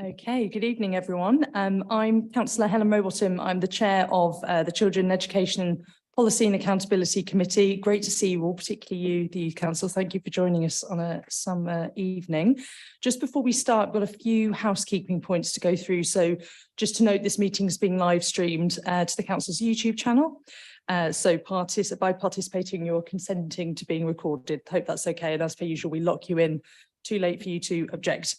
Okay, good evening, everyone. I'm Councillor Helen Rowbottom. I'm the chair of the Children Education Policy and Accountability Committee. Great to see you all, particularly you, the Youth Council. Thank you for joining us on a summer evening. Just before we start, I've got a few housekeeping points to go through. So just to note, this meeting is being live streamed to the Council's YouTube channel. So by participating, you're consenting to being recorded. Hope that's okay. And as per usual, we lock you in. Too late for you to object.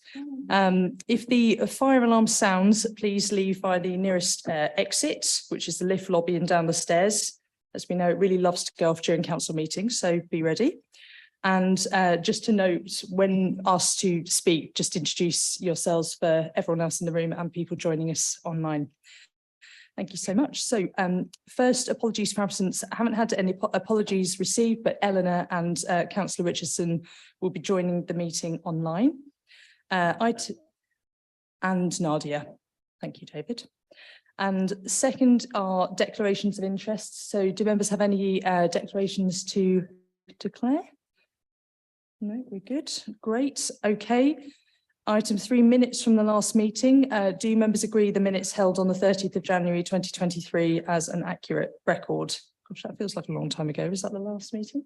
If the fire alarm sounds, please leave via the nearest exit, which is the lift lobby and down the stairs. As we know, it really loves to go off during council meetings, so be ready. And just to note, when asked to speak, just introduce yourselves for everyone else in the room and people joining us online. Thank you so much. So first, apologies for absence. I haven't had any apologies received, but Eleanor and Councillor Richardson will be joining the meeting online. And Nadia. Thank you, David. And second are declarations of interest. So do members have any declarations to declare? No, we're good. Great. Okay. Item 3, minutes from the last meeting. Do members agree the minutes held on the 30th of January 2023 as an accurate record? Gosh, that feels like a long time ago. Is that the last meeting?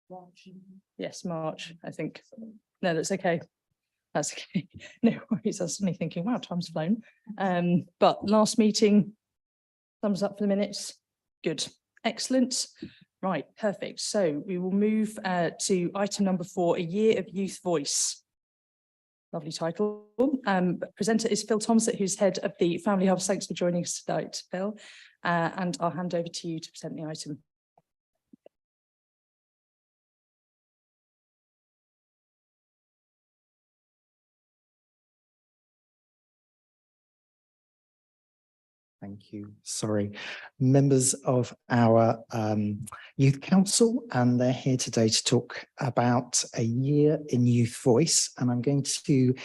March. Yes, March, I think. No, that's okay. That's okay. No worries. I was suddenly thinking, wow, time's flown. But last meeting, thumbs up for the minutes. Good. Excellent. Right, perfect. So we will move to item number 4, a year of youth voice. Lovely title. Presenter is Phil Thompson, who's head of the Family Hub. Thanks for joining us tonight, Phil. And I'll hand over to you to present the item. Thank you. Sorry. Members of our Youth Council, and they're here today to talk about a year in youth voice. And I'm going to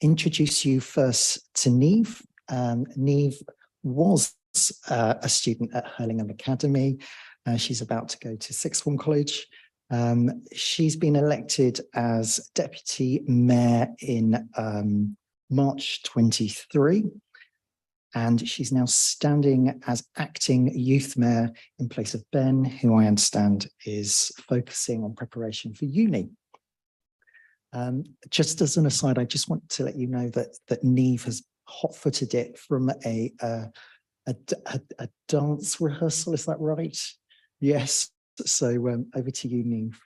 introduce you first to Neve. Neve was a student at Hurlingham Academy. She's about to go to sixth form college. She's been elected as deputy mayor in March 23. And she's now standing as acting youth mayor in place of Ben, who I understand is focusing on preparation for uni. Just as an aside, I just want to let you know that Neve has hot-footed it from a dance rehearsal. Is that right? Yes. So over to you, Neve.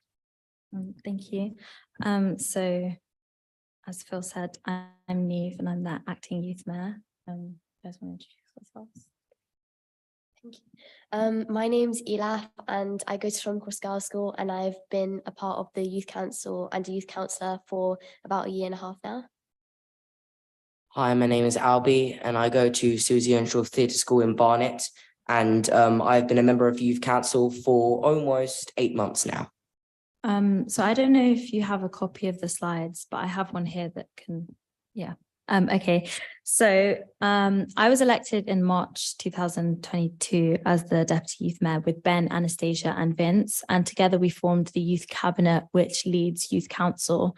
Thank you. So, as Phil said, I'm Neve and I'm the acting youth mayor. You guys want to introduce yourselves? Thank you. My name's Elaf and I go to Fulham Girls' School, and I've been a part of the youth council and a youth councillor for about a year and a half now. Hi, my name is Albie and I go to Susie Earnshaw Theatre School in Barnet, and I've been a member of youth council for almost 8 months now. So I don't know if you have a copy of the slides, but I have one here that can, yeah. Okay, so I was elected in March 2022 as the Deputy Youth Mayor with Ben, Anastasia and Vince, and together we formed the Youth Cabinet, which leads Youth Council.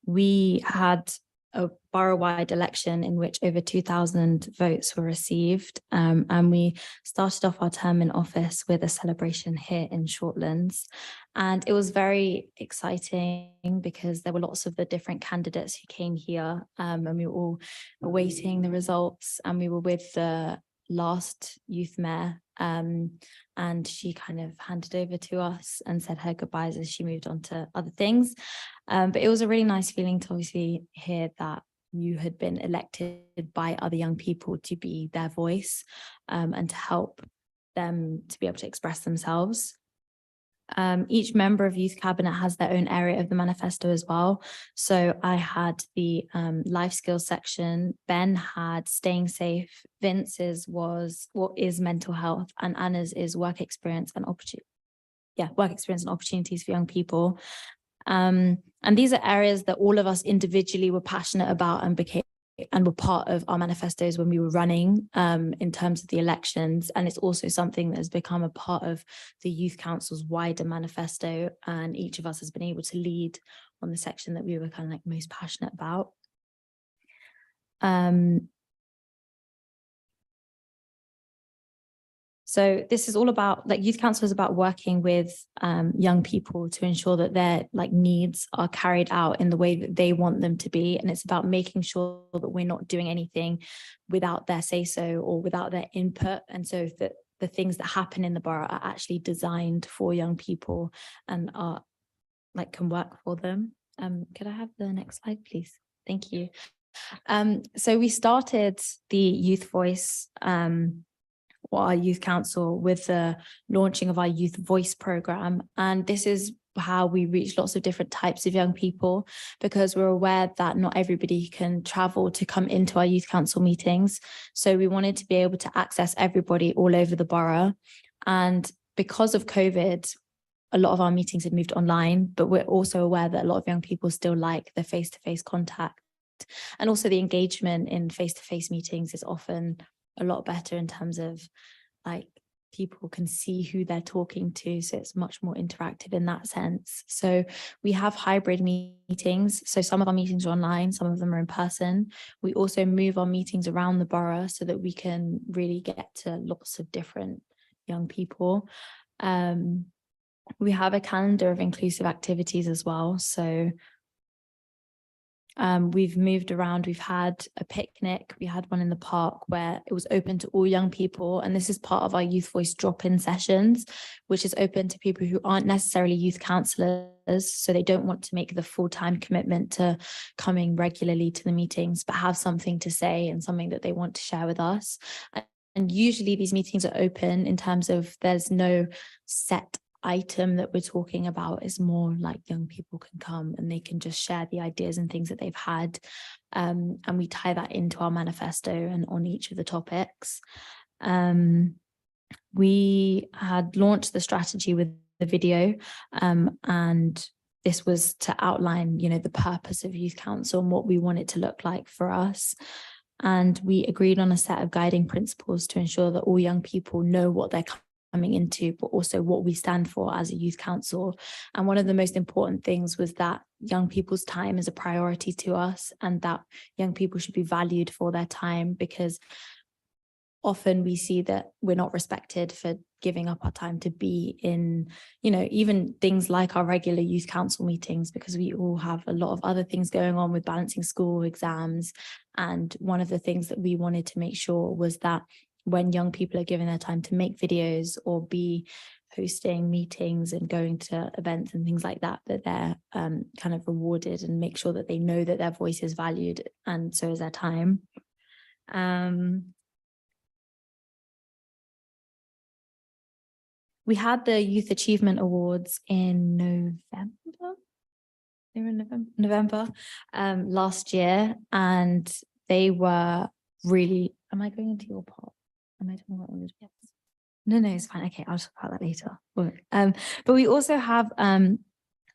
We had a borough-wide election in which over 2,000 votes were received, and we started off our term in office with a celebration here in Shortlands. And it was very exciting because there were lots of the different candidates who came here, and we were all awaiting the results, and we were with the last youth mayor, and she kind of handed over to us and said her goodbyes as she moved on to other things. But it was a really nice feeling to obviously hear that you had been elected by other young people to be their voice, and to help them to be able to express themselves. Each member of Youth Cabinet has their own area of the manifesto as well. So I had the life skills section, Ben had staying safe, Vince's was what is mental health, and Anna's is work experience and opportunities for young people. And these are areas that all of us individually were passionate about and were part of our manifestos when we were running in terms of the elections. And it's also something that has become a part of the Youth Council's wider manifesto, and each of us has been able to lead on the section that we were kind of like most passionate about. So this is all about, like, youth council is about working with young people to ensure that their needs are carried out in the way that they want them to be. And it's about making sure that we're not doing anything without their say so or without their input. And so that the things that happen in the borough are actually designed for young people and are can work for them. Could I have the next slide, please? Thank you. So we started the Youth Voice or our youth council with the launching of our Youth Voice program. And this is how we reach lots of different types of young people, because we're aware that not everybody can travel to come into our youth council meetings. So we wanted to be able to access everybody all over the borough. And because of COVID, a lot of our meetings had moved online, but we're also aware that a lot of young people still like the face-to-face contact. And also the engagement in face-to-face meetings is often a lot better in terms of people can see who they're talking to. So it's much more interactive in that sense. So we have hybrid meetings. So some of our meetings are online, some of them are in person. We also move our meetings around the borough so that we can really get to lots of different young people. We have a calendar of inclusive activities as well. So we've moved around. We've had a picnic. We had one in the park where it was open to all young people. And this is part of our Youth Voice drop-in sessions, which is open to people who aren't necessarily youth councillors. So they don't want to make the full-time commitment to coming regularly to the meetings, but have something to say and something that they want to share with us. And usually these meetings are open in terms of there's no set item that we're talking about. Is more like young people can come and they can just share the ideas and things that they've had, and we tie that into our manifesto and on each of the topics. We had launched the strategy with the video, and this was to outline, the purpose of youth council and what we want it to look like for us. And we agreed on a set of guiding principles to ensure that all young people know what they're coming into, but also what we stand for as a youth council. And one of the most important things was that young people's time is a priority to us, and that young people should be valued for their time, because often we see that we're not respected for giving up our time to be in, even things like our regular youth council meetings, because we all have a lot of other things going on with balancing school exams. And one of the things that we wanted to make sure was that when young people are given their time to make videos or be hosting meetings and going to events and things like that, that they're kind of rewarded, and make sure that they know that their voice is valued, and so is their time. We had the Youth Achievement Awards in November. They were in November last year, and they were really. Am I going into your part? Am I talking about one of the? Yes. No, it's fine. Okay, I'll talk about that later. But we also have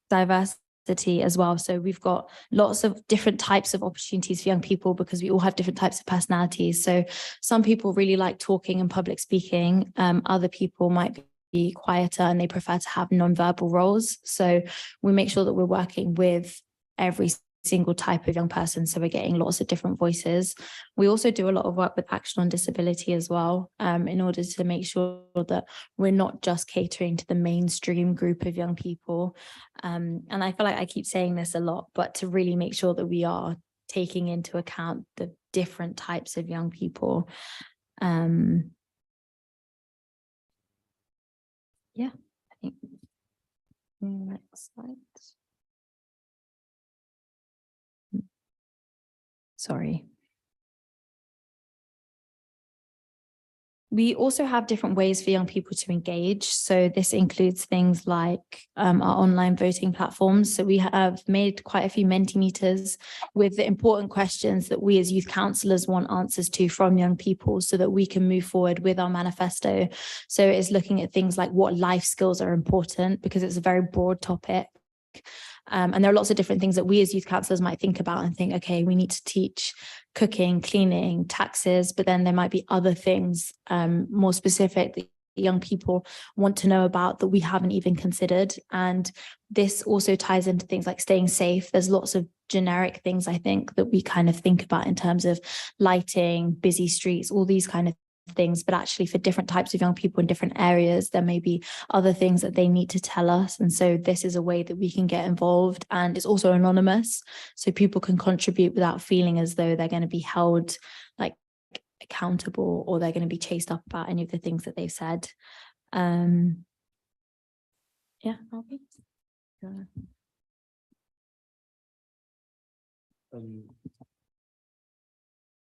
diversity as well. So we've got lots of different types of opportunities for young people, because we all have different types of personalities. So some people really like talking and public speaking. Other people might be quieter and they prefer to have non-verbal roles. So we make sure that we're working with every single type of young person, so we're getting lots of different voices. We also do a lot of work with Action on Disability as well, in order to make sure that we're not just catering to the mainstream group of young people. And I feel like I keep saying this a lot, but to really make sure that we are taking into account the different types of young people. Yeah, I think next slide. Sorry. We also have different ways for young people to engage. So this includes things like our online voting platforms. So we have made quite a few Mentimeters with the important questions that we as youth councillors want answers to from young people, so that we can move forward with our manifesto. So it's looking at things like what life skills are important, because it's a very broad topic. And there are lots of different things that we as youth councillors might think about and think, okay, we need to teach cooking, cleaning, taxes, but then there might be other things more specific that young people want to know about that we haven't even considered. And this also ties into things like staying safe. There's lots of generic things, I think, that we kind of think about in terms of lighting, busy streets, all these kind of things, but actually for different types of young people in different areas, there may be other things that they need to tell us. And so this is a way that we can get involved, and it's also anonymous, so people can contribute without feeling as though they're going to be held like accountable or they're going to be chased up about any of the things that they've said. Yeah, Albie?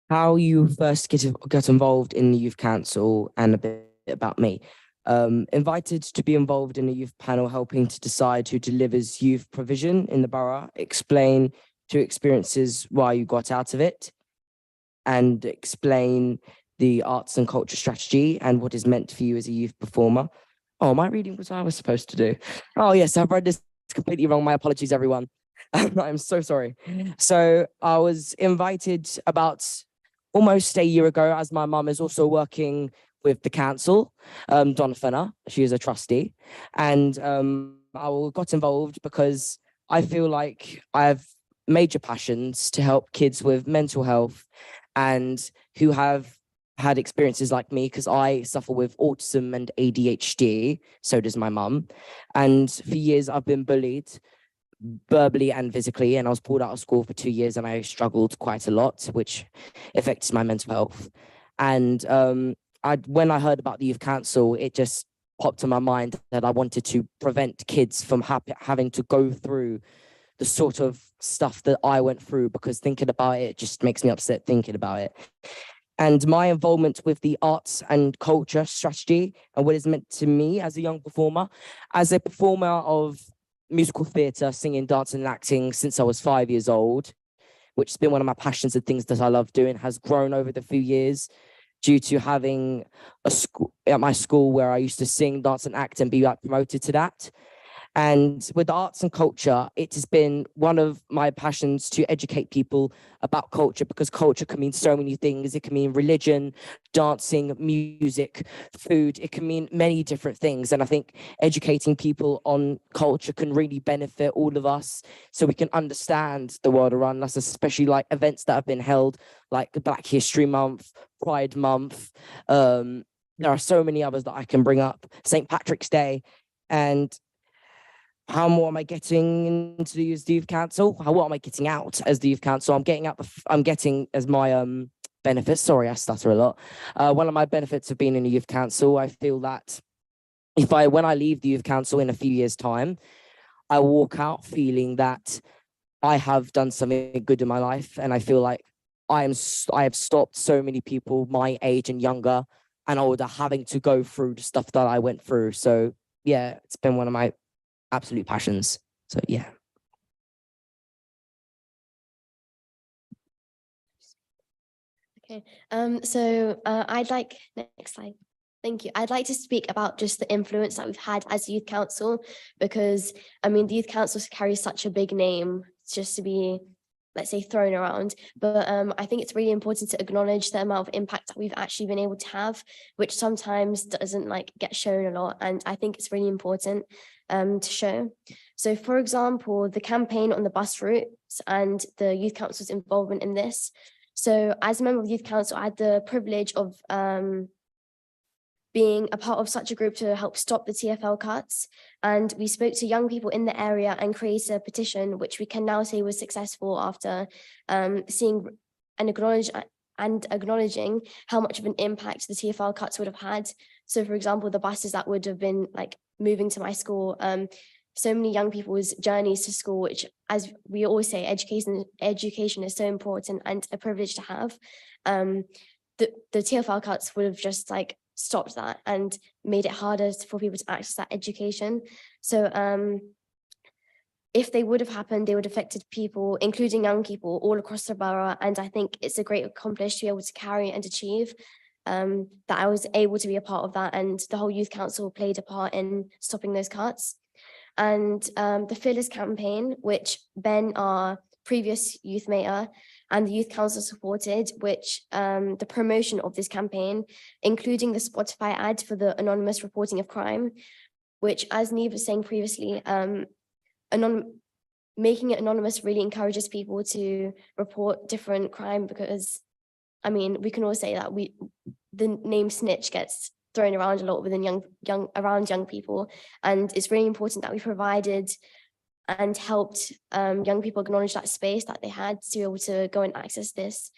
How you first get involved in the youth council and a bit about me. Invited to be involved in a youth panel helping to decide who delivers youth provision in the borough, explain to experiences why you got out of it, and explain the arts and culture strategy and what is meant for you as a youth performer. Oh, am I reading what I was supposed to do? Oh yes, I've read this completely wrong. My apologies, everyone. I'm so sorry. So I was invited about almost a year ago, as my mum is also working with the council, Donna Fenner. She is a trustee. And I got involved because I feel like I have major passions to help kids with mental health and who have had experiences like me, because I suffer with autism and ADHD. So does my mum. And for years, I've been bullied verbally and physically, and I was pulled out of school for 2 years and I struggled quite a lot, which affects my mental health. And when I heard about the youth council, it just popped in my mind that I wanted to prevent kids from having to go through the sort of stuff that I went through, because thinking about it just makes me upset thinking about it. And my involvement with the arts and culture strategy and what is meant to me as a young performer, as a performer of musical theatre, singing, dancing and acting since I was 5 years old, which has been one of my passions and things that I love doing, has grown over the few years due to having a school at my school where I used to sing, dance and act and be promoted to that. And with the arts and culture, it has been one of my passions to educate people about culture, because culture can mean so many things. It can mean religion, dancing, music, food. It can mean many different things. And I think educating people on culture can really benefit all of us, so we can understand the world around us, especially like events that have been held, like the Black History Month, Pride Month. There are so many others that I can bring up, St. Patrick's Day. And how more am I getting into the youth council? What am I getting out as the youth council? I'm getting as my benefits. Sorry, I stutter a lot. One of my benefits of being in the youth council, I feel that when I leave the youth council in a few years' time, I walk out feeling that I have done something good in my life, and I feel like I have stopped so many people my age and younger and older having to go through the stuff that I went through. So yeah, it's been one of my absolute passions. So yeah. Okay. I'd like, next slide. Thank you. I'd like to speak about just the influence that we've had as a youth council, because I mean, the youth council carries such a big name just to be, let's say, thrown around. But I think it's really important to acknowledge the amount of impact that we've actually been able to have, which sometimes doesn't like get shown a lot. And I think it's really important to show. So for example, the campaign on the bus routes and the youth council's involvement in this. So as a member of the youth council, I had the privilege of being a part of such a group to help stop the TfL cuts. And we spoke to young people in the area and created a petition, which we can now say was successful after seeing and acknowledging how much of an impact the TfL cuts would have had. So for example, the buses that would have been like moving to my school, so many young people's journeys to school, which, as we always say, education is so important and a privilege to have. The TfL cuts would have just like stopped that and made it harder for people to access that education. So if they would have happened, they would have affected people, including young people, all across the borough. And I think it's a great accomplishment to be able to carry and achieve. That I was able to be a part of that, and the whole youth council played a part in stopping those cuts. And the Fearless campaign, which Ben, our previous youth mayor, and the Youth Council supported, which the promotion of this campaign, including the Spotify ad for the anonymous reporting of crime, which, as Neve was saying previously, making it anonymous really encourages people to report different crime, because, I mean, we can all say that the name snitch gets thrown around a lot within young people, and it's really important that we provided and helped young people acknowledge that space that they had to be able to go and access this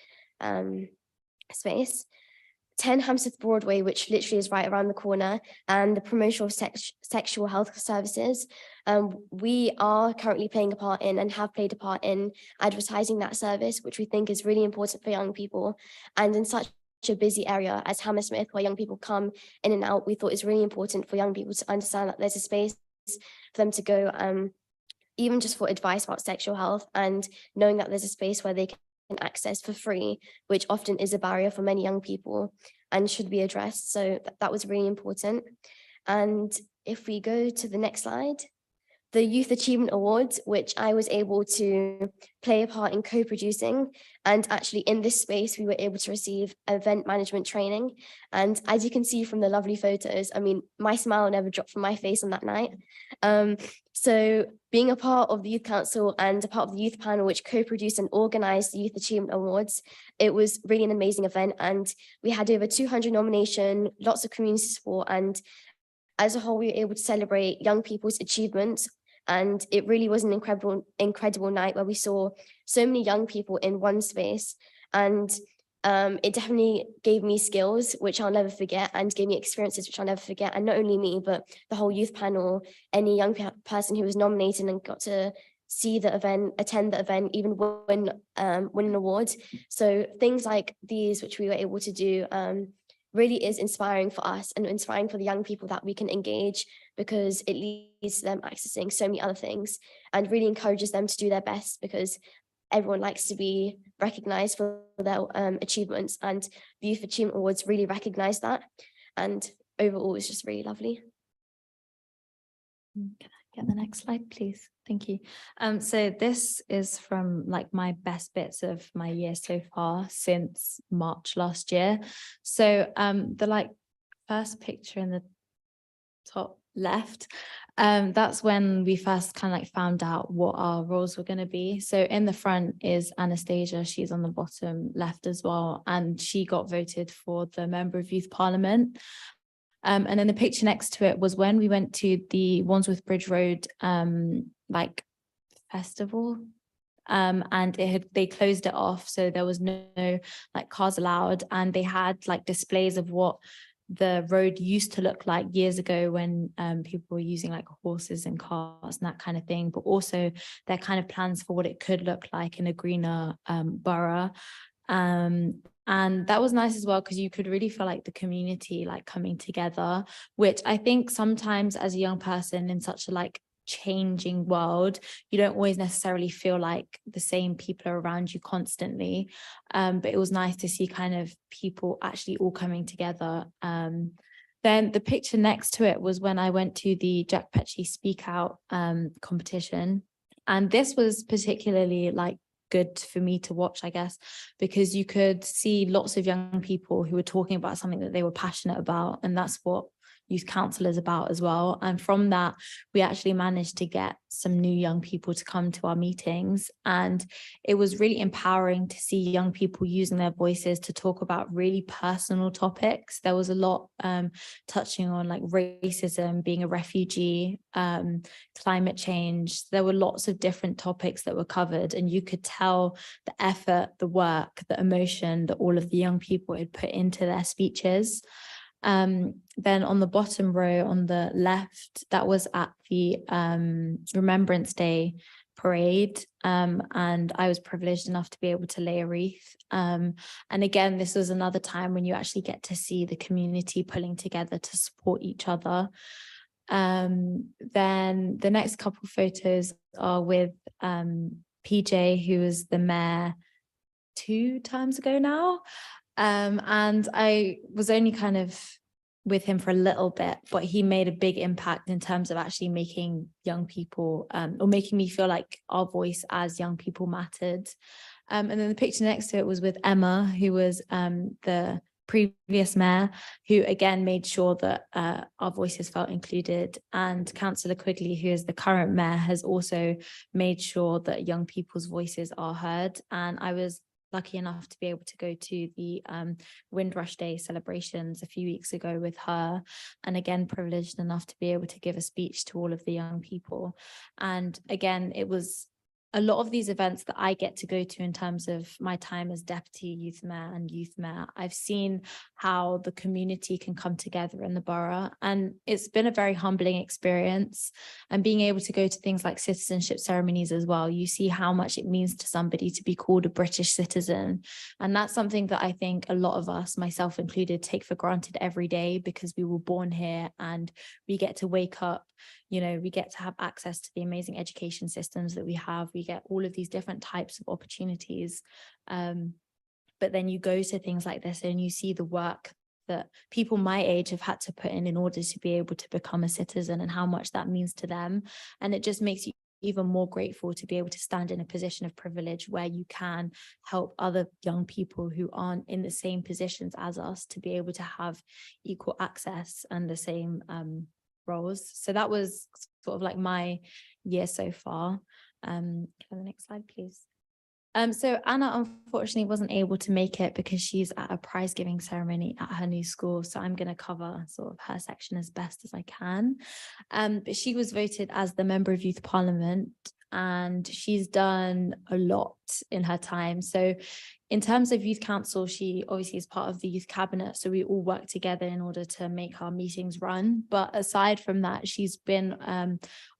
space. 10 Hammersmith Broadway, which literally is right around the corner, and the promotion of sexual health services. We are currently playing a part in, and have played a part in, advertising that service, which we think is really important for young people. And in such a busy area as Hammersmith, where young people come in and out, we thought it's really important for young people to understand that there's a space for them to go, even just for advice about sexual health, and knowing that there's a space where they can access for free, which often is a barrier for many young people and should be addressed. So that was really important. And if we go to the next slide, the Youth Achievement Awards, which I was able to play a part in co-producing. And actually in this space, we were able to receive event management training. And as you can see from the lovely photos, I mean, my smile never dropped from my face on that night. So being a part of the Youth Council and a part of the youth panel, which co-produced and organized the Youth Achievement Awards, it was really an amazing event. And we had over 200 nominations, lots of community support. And as a whole, we were able to celebrate young people's achievements. And it really was an incredible night where we saw so many young people in one space. And it definitely gave me skills, which I'll never forget, and gave me experiences, which I'll never forget. And not only me, but the whole youth panel, any young person who was nominated and got to see the event, attend the event, even win an award. So things like these, which we were able to do, really is inspiring for us and inspiring for the young people that we can engage, because it leads to them accessing so many other things and really encourages them to do their best, because everyone likes to be recognized for their achievements, and the Youth Achievement Awards really recognize that. And overall, it's just really lovely. Can I get the next slide, please? Thank you. So this is from like my best bits of my year so far since March last year. So the like first picture in the top left, that's when we first kind of like found out what our roles were going to be. So in the front is Anastasia, she's on the bottom left as well, and she got voted for the Member of Youth Parliament. And then the picture next to it was when we went to the Wandsworth Bridge Road like festival, and they closed it off, so there was no like cars allowed, and they had like displays of what the road used to look like years ago when people were using like horses and cars and that kind of thing, but also their kind of plans for what it could look like in a greener borough. And that was nice as well, because you could really feel like the community like coming together, which I think sometimes as a young person in such a like changing world, you don't always necessarily feel like the same people are around you constantly. But it was nice to see kind of people actually all coming together. Then the picture next to it was when I went to the Jack Petchy Speak Out competition. And this was particularly like good for me to watch, I guess, because you could see lots of young people who were talking about something that they were passionate about, and that's what Youth Council is about as well. And from that, we actually managed to get some new young people to come to our meetings, and it was really empowering to see young people using their voices to talk about really personal topics. There was a lot touching on like racism, being a refugee, climate change. There were lots of different topics that were covered, and you could tell the effort, the work, the emotion that all of the young people had put into their speeches. Then on the bottom row on the left, that was at the Remembrance Day parade, and I was privileged enough to be able to lay a wreath. And again, this was another time when you actually get to see the community pulling together to support each other. Then the next couple of photos are with PJ, who was the mayor 2 terms ago now. And I was only kind of with him for a little bit, but he made a big impact in terms of actually making young people or making me feel like our voice as young people mattered. And then the picture next to it was with Emma, who was the previous mayor, who again made sure that our voices felt included. And Councillor Quigley, who is the current mayor, has also made sure that young people's voices are heard. And I was lucky enough to be able to go to the Windrush Day celebrations a few weeks ago with her, and again privileged enough to be able to give a speech to all of the young people. And again, it was a lot of these events that I get to go to in terms of my time as deputy youth mayor and youth mayor. I've seen how the community can come together in the borough, and it's been a very humbling experience. And being able to go to things like citizenship ceremonies as well, you see how much it means to somebody to be called a British citizen. And that's something that I think a lot of us, myself included, take for granted every day, because we were born here and we get to wake up, we get to have access to the amazing education systems that we have. We get all of these different types of opportunities. But then you go to things like this and you see the work that people my age have had to put in order to be able to become a citizen, and how much that means to them. And it just makes you even more grateful to be able to stand in a position of privilege where you can help other young people who aren't in the same positions as us to be able to have equal access and the same roles. So that was sort of like my year so far. Can I have the next slide, please? So Anna unfortunately wasn't able to make it because she's at a prize giving ceremony at her new school. So I'm going to cover sort of her section as best as I can. But she was voted as the Member of Youth Parliament, and she's done a lot in her time. So in terms of Youth Council, she obviously is part of the Youth Cabinet. So we all work together in order to make our meetings run. But aside from that, she's been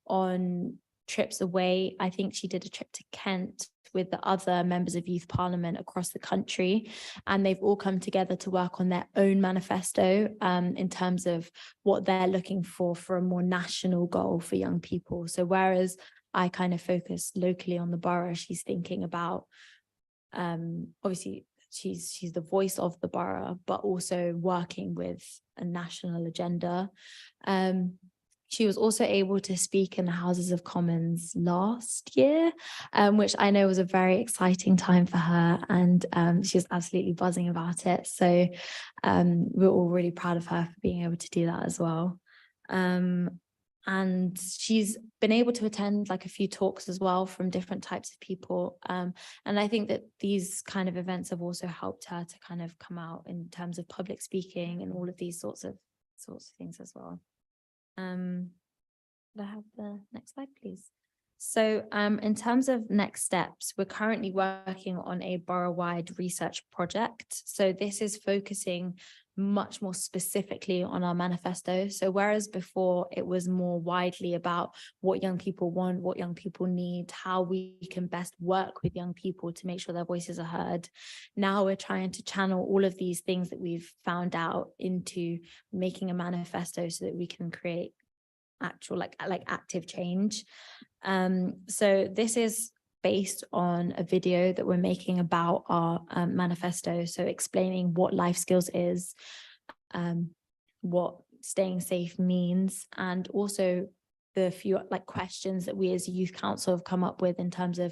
on trips away. I think she did a trip to Kent with the other members of Youth Parliament across the country, and they've all come together to work on their own manifesto in terms of what they're looking for a more national goal for young people. So whereas I kind of focus locally on the borough, she's thinking about obviously she's the voice of the borough, but also working with a national agenda. She was also able to speak in the Houses of Commons last year, which I know was a very exciting time for her, and she was absolutely buzzing about it. So we're all really proud of her for being able to do that as well. And she's been able to attend like a few talks as well from different types of people. And I think that these kind of events have also helped her to kind of come out in terms of public speaking and all of these sorts of things as well. Could I have the next slide, please? So in terms of next steps, we're currently working on a borough-wide research project. So this is focusing much more specifically on our manifesto. So whereas before it was more widely about what young people want, what young people need, how we can best work with young people to make sure their voices are heard, now we're trying to channel all of these things that we've found out into making a manifesto so that we can create actual like active change. So this is based on a video that we're making about our manifesto, so explaining what life skills is, what staying safe means, and also the few like questions that we as a youth council have come up with in terms of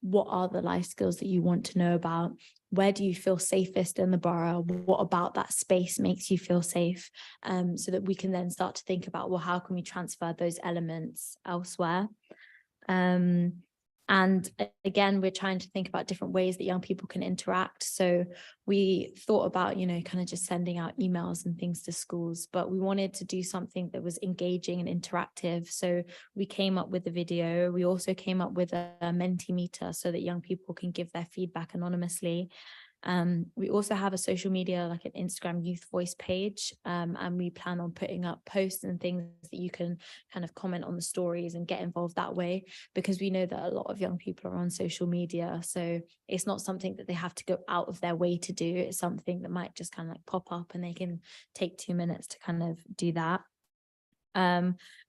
what are the life skills that you want to know about, where do you feel safest in the borough, what about that space makes you feel safe, so that we can then start to think about, well, how can we transfer those elements elsewhere. And again, we're trying to think about different ways that young people can interact. So we thought about, kind of just sending out emails and things to schools, but we wanted to do something that was engaging and interactive. So we came up with a video. We also came up with a Mentimeter so that young people can give their feedback anonymously. We also have a social media, like an Instagram Youth Voice page, and we plan on putting up posts and things that you can kind of comment on the stories and get involved that way, because we know that a lot of young people are on social media, so it's not something that they have to go out of their way to do. It's something that might just kind of like pop up and they can take 2 minutes to kind of do that.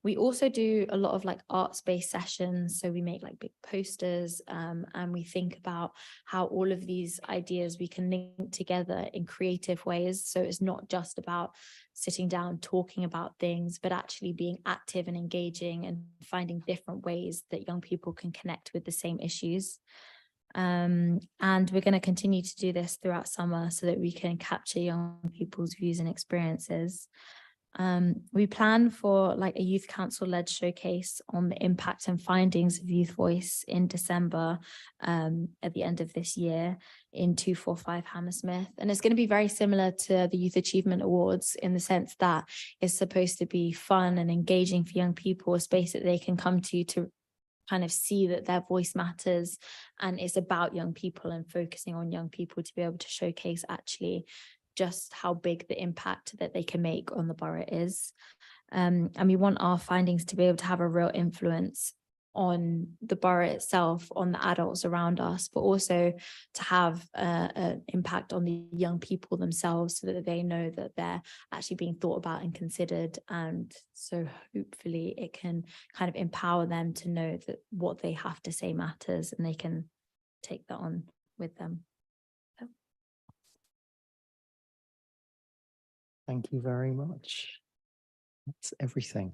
We also do a lot of like arts-based sessions, so we make like big posters, and we think about how all of these ideas we can link together in creative ways. So it's not just about sitting down talking about things, but actually being active and engaging and finding different ways that young people can connect with the same issues. And we're going to continue to do this throughout summer so that we can capture young people's views and experiences. We plan for like a youth council led showcase on the impact and findings of youth voice in December at the end of this year in 245 Hammersmith. And it's going to be very similar to the Youth Achievement Awards in the sense that it's supposed to be fun and engaging for young people, a space that they can come to kind of see that their voice matters, and it's about young people and focusing on young people to be able to showcase actually just how big the impact that they can make on the borough is. And we want our findings to be able to have a real influence on the borough itself, on the adults around us, but also to have an impact on the young people themselves so that they know that they're actually being thought about and considered. And so hopefully it can kind of empower them to know that what they have to say matters and they can take that on with them. Thank you very much. That's everything.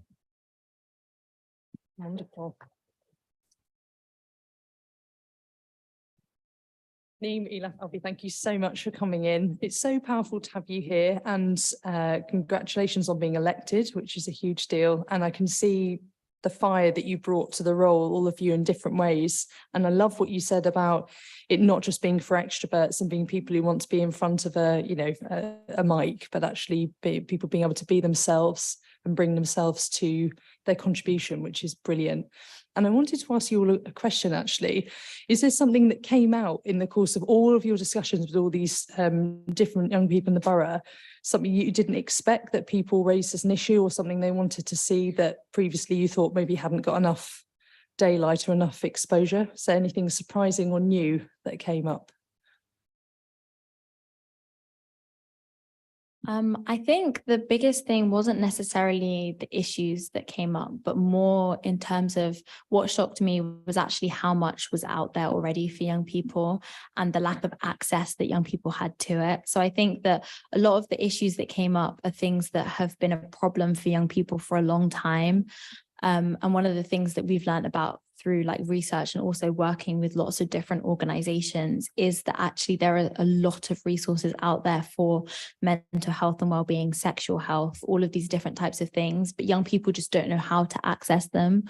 Wonderful. Neem, Elif, Alfie, thank you so much for coming in. It's so powerful to have you here, and congratulations on being elected, which is a huge deal. And I can see the fire that you brought to the role, all of you in different ways. And I love what you said about it not just being for extroverts and being people who want to be in front of a mic, but actually people being able to be themselves and bring themselves to their contribution, which is brilliant. And I wanted to ask you all a question, actually. Is there something that came out in the course of all of your discussions with all these different young people in the borough, something you didn't expect that people raised as an issue, or something they wanted to see that previously you thought maybe hadn't got enough daylight or enough exposure? So anything surprising or new that came up? I think the biggest thing wasn't necessarily the issues that came up, but more in terms of what shocked me was actually how much was out there already for young people and the lack of access that young people had to it. So I think that a lot of the issues that came up are things that have been a problem for young people for a long time. And one of the things that we've learned about through like research and also working with lots of different organizations is that actually there are a lot of resources out there for mental health and well-being, sexual health, all of these different types of things, but young people just don't know how to access them,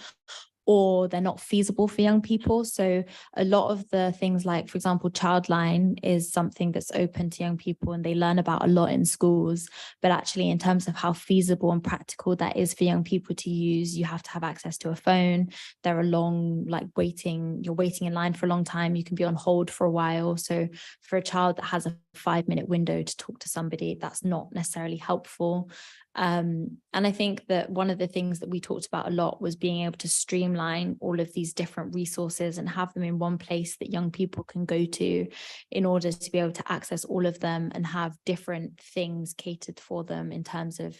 or they're not feasible for young people. So a lot of the things like, for example, Childline is something that's open to young people and they learn about a lot in schools. But actually, in terms of how feasible and practical that is for young people to use, you have to have access to a phone. There are long, like you're waiting in line for a long time. You can be on hold for a while. So for a child that has a 5-minute window to talk to somebody, that's not necessarily helpful. And I think that one of the things that we talked about a lot was being able to streamline all of these different resources and have them in one place that young people can go to in order to be able to access all of them and have different things catered for them in terms of,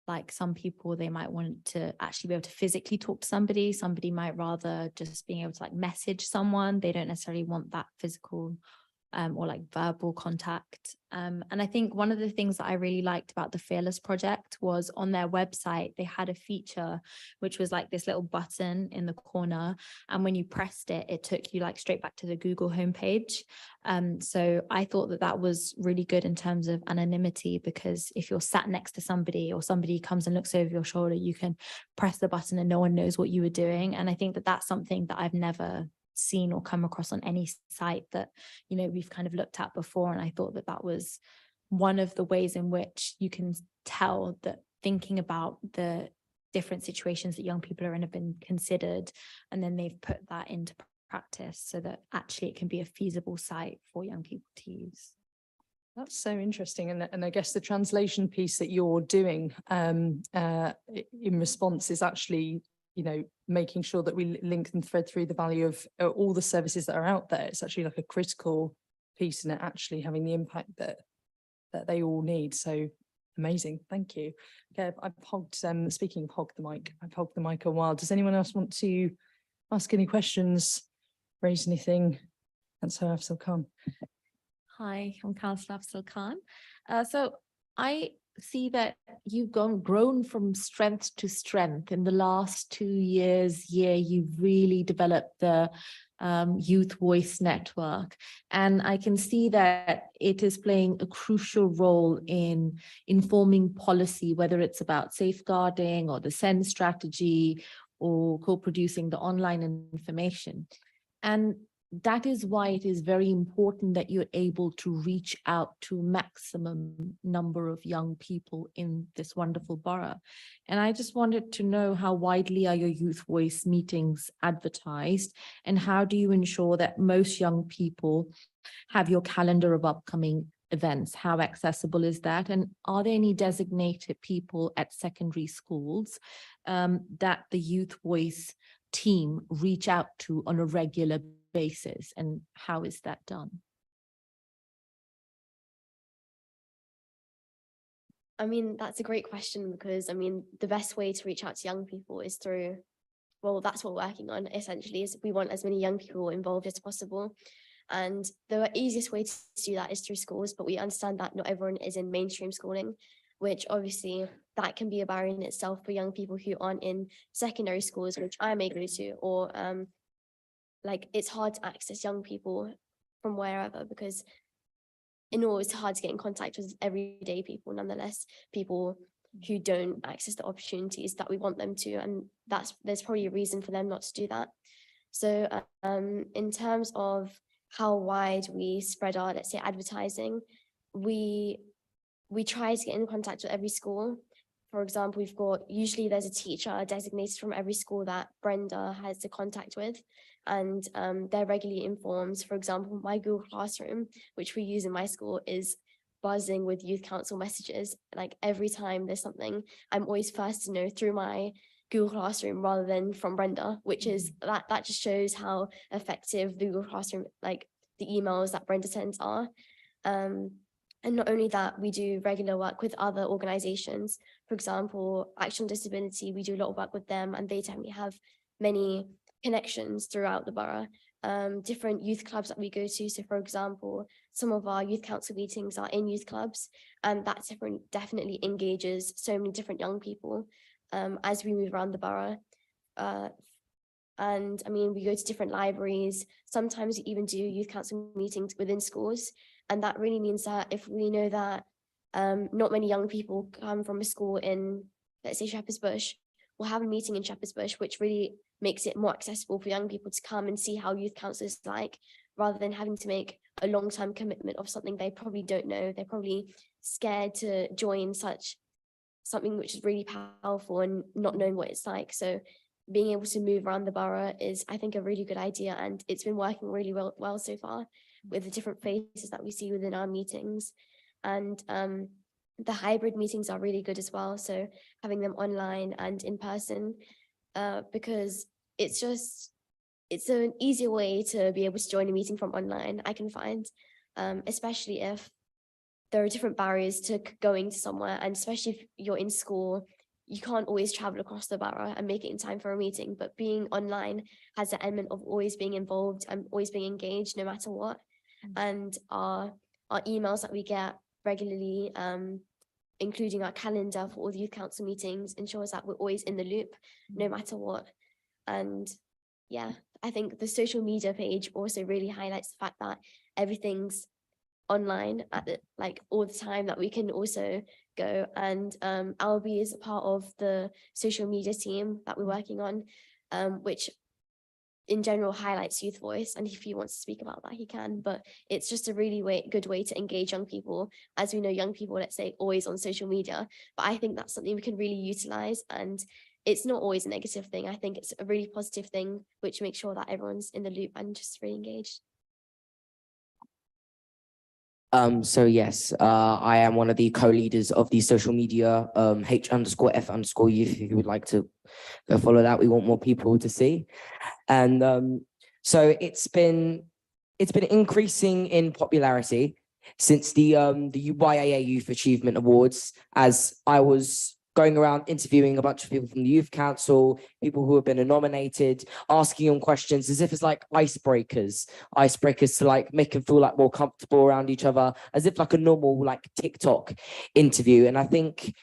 like, some people, they might want to actually be able to physically talk to somebody. Somebody might rather just being able to like message someone. They don't necessarily want that physical or like verbal contact. And I think one of the things that I really liked about the Fearless project was on their website, they had a feature which was like this little button in the corner. And when you pressed it, it took you like straight back to the Google homepage. So I thought that that was really good in terms of anonymity, because if you're sat next to somebody or somebody comes and looks over your shoulder, you can press the button and no one knows what you were doing. And I think that that's something that I've never seen or come across on any site that, you know, we've kind of looked at before. And I thought that that was one of the ways in which you can tell that thinking about the different situations that young people are in have been considered, and then they've put that into practice so that actually it can be a feasible site for young people to use. That's so interesting. And I guess the translation piece that you're doing in response is actually, you know, making sure that we link and thread through the value of all the services that are out there. It's actually like a critical piece in it, actually having the impact that they all need. So amazing. Thank you. Okay, I've hogged, speaking of hog the mic, I've hogged the mic a while. Does anyone else want to ask any questions, raise anything? And so Afzal Khan. Hi, I'm Councillor Afzal Khan. So I see that you've grown from strength to strength in the last 2 years. You've really developed the Youth Voice Network. And I can see that it is playing a crucial role in informing policy, whether it's about safeguarding or the SEND strategy or co-producing the online information. And that is why it is very important that you're able to reach out to maximum number of young people in this wonderful borough. And I just wanted to know, how widely are your Youth Voice meetings advertised, and how do you ensure that most young people have your calendar of upcoming events? How accessible is that? And are there any designated people at secondary schools that the Youth Voice team reach out to on a regular basis, and how is that done? I mean, that's a great question, because I mean, the best way to reach out to young people is through, well, that's what we're working on essentially, is we want as many young people involved as possible. And the easiest way to do that is through schools, but we understand that not everyone is in mainstream schooling, which obviously that can be a barrier in itself for young people who aren't in secondary schools, which I may go to, or like it's hard to access young people from wherever, because in all, it's hard to get in contact with everyday people, nonetheless, people who don't access the opportunities that we want them to, and there's probably a reason for them not to do that. So in terms of how wide we spread our, let's say, advertising, we try to get in contact with every school. For example, we've got, usually there's a teacher designated from every school that Brenda has a contact with, and they're regularly informed. For example, my Google Classroom, which we use in my school, is buzzing with youth council messages. Like every time there's something, I'm always first to know through my Google Classroom rather than from Brenda, which is, that just shows how effective the Google Classroom, like the emails that Brenda sends are. And not only that, we do regular work with other organizations. For example, Action on Disability, we do a lot of work with them, and they definitely have many connections throughout the borough. Different youth clubs that we go to. So for example, some of our youth council meetings are in youth clubs, and that definitely engages so many different young people as we move around the borough. And I mean, we go to different libraries. Sometimes we even do youth council meetings within schools. And that really means that if we know that not many young people come from a school in, let's say, Shepherd's Bush, we'll have a meeting in Shepherd's Bush, which really makes it more accessible for young people to come and see how youth council is like, rather than having to make a long-term commitment of something they probably don't know. They're probably scared to join something which is really powerful and not knowing what it's like. So being able to move around the borough is, I think, a really good idea, and it's been working really well so far with the different faces that we see within our meetings. And the hybrid meetings are really good as well, so having them online and in person, because it's an easier way to be able to join a meeting from online, I can find, especially if there are different barriers to going to somewhere, and especially if you're in school, you can't always travel across the borough and make it in time for a meeting, but being online has an element of always being involved and always being engaged no matter what. And our emails that we get regularly, including our calendar for all the youth council meetings, ensures that we're always in the loop no matter what. And yeah, I think the social media page also really highlights the fact that everything's online at all the time, that we can also go. And Albie is a part of the social media team that we're working on, which in general highlights Youth Voice, and if he wants to speak about that he can, but it's just a really good way to engage young people. As we know, young people, let's say, always on social media, but I think that's something we can really utilize, and it's not always a negative thing. I think it's a really positive thing, which makes sure that everyone's in the loop and just really engaged. So yes, I am one of the co-leaders of the social media, H_F_youth. If you would like to go follow that, we want more people to see. And so it's been increasing in popularity since the YAA Youth Achievement Awards, as I was going around interviewing a bunch of people from the Youth Council, people who have been nominated, asking them questions as if it's like icebreakers to like make them feel like more comfortable around each other, as if like a normal like TikTok interview. And I think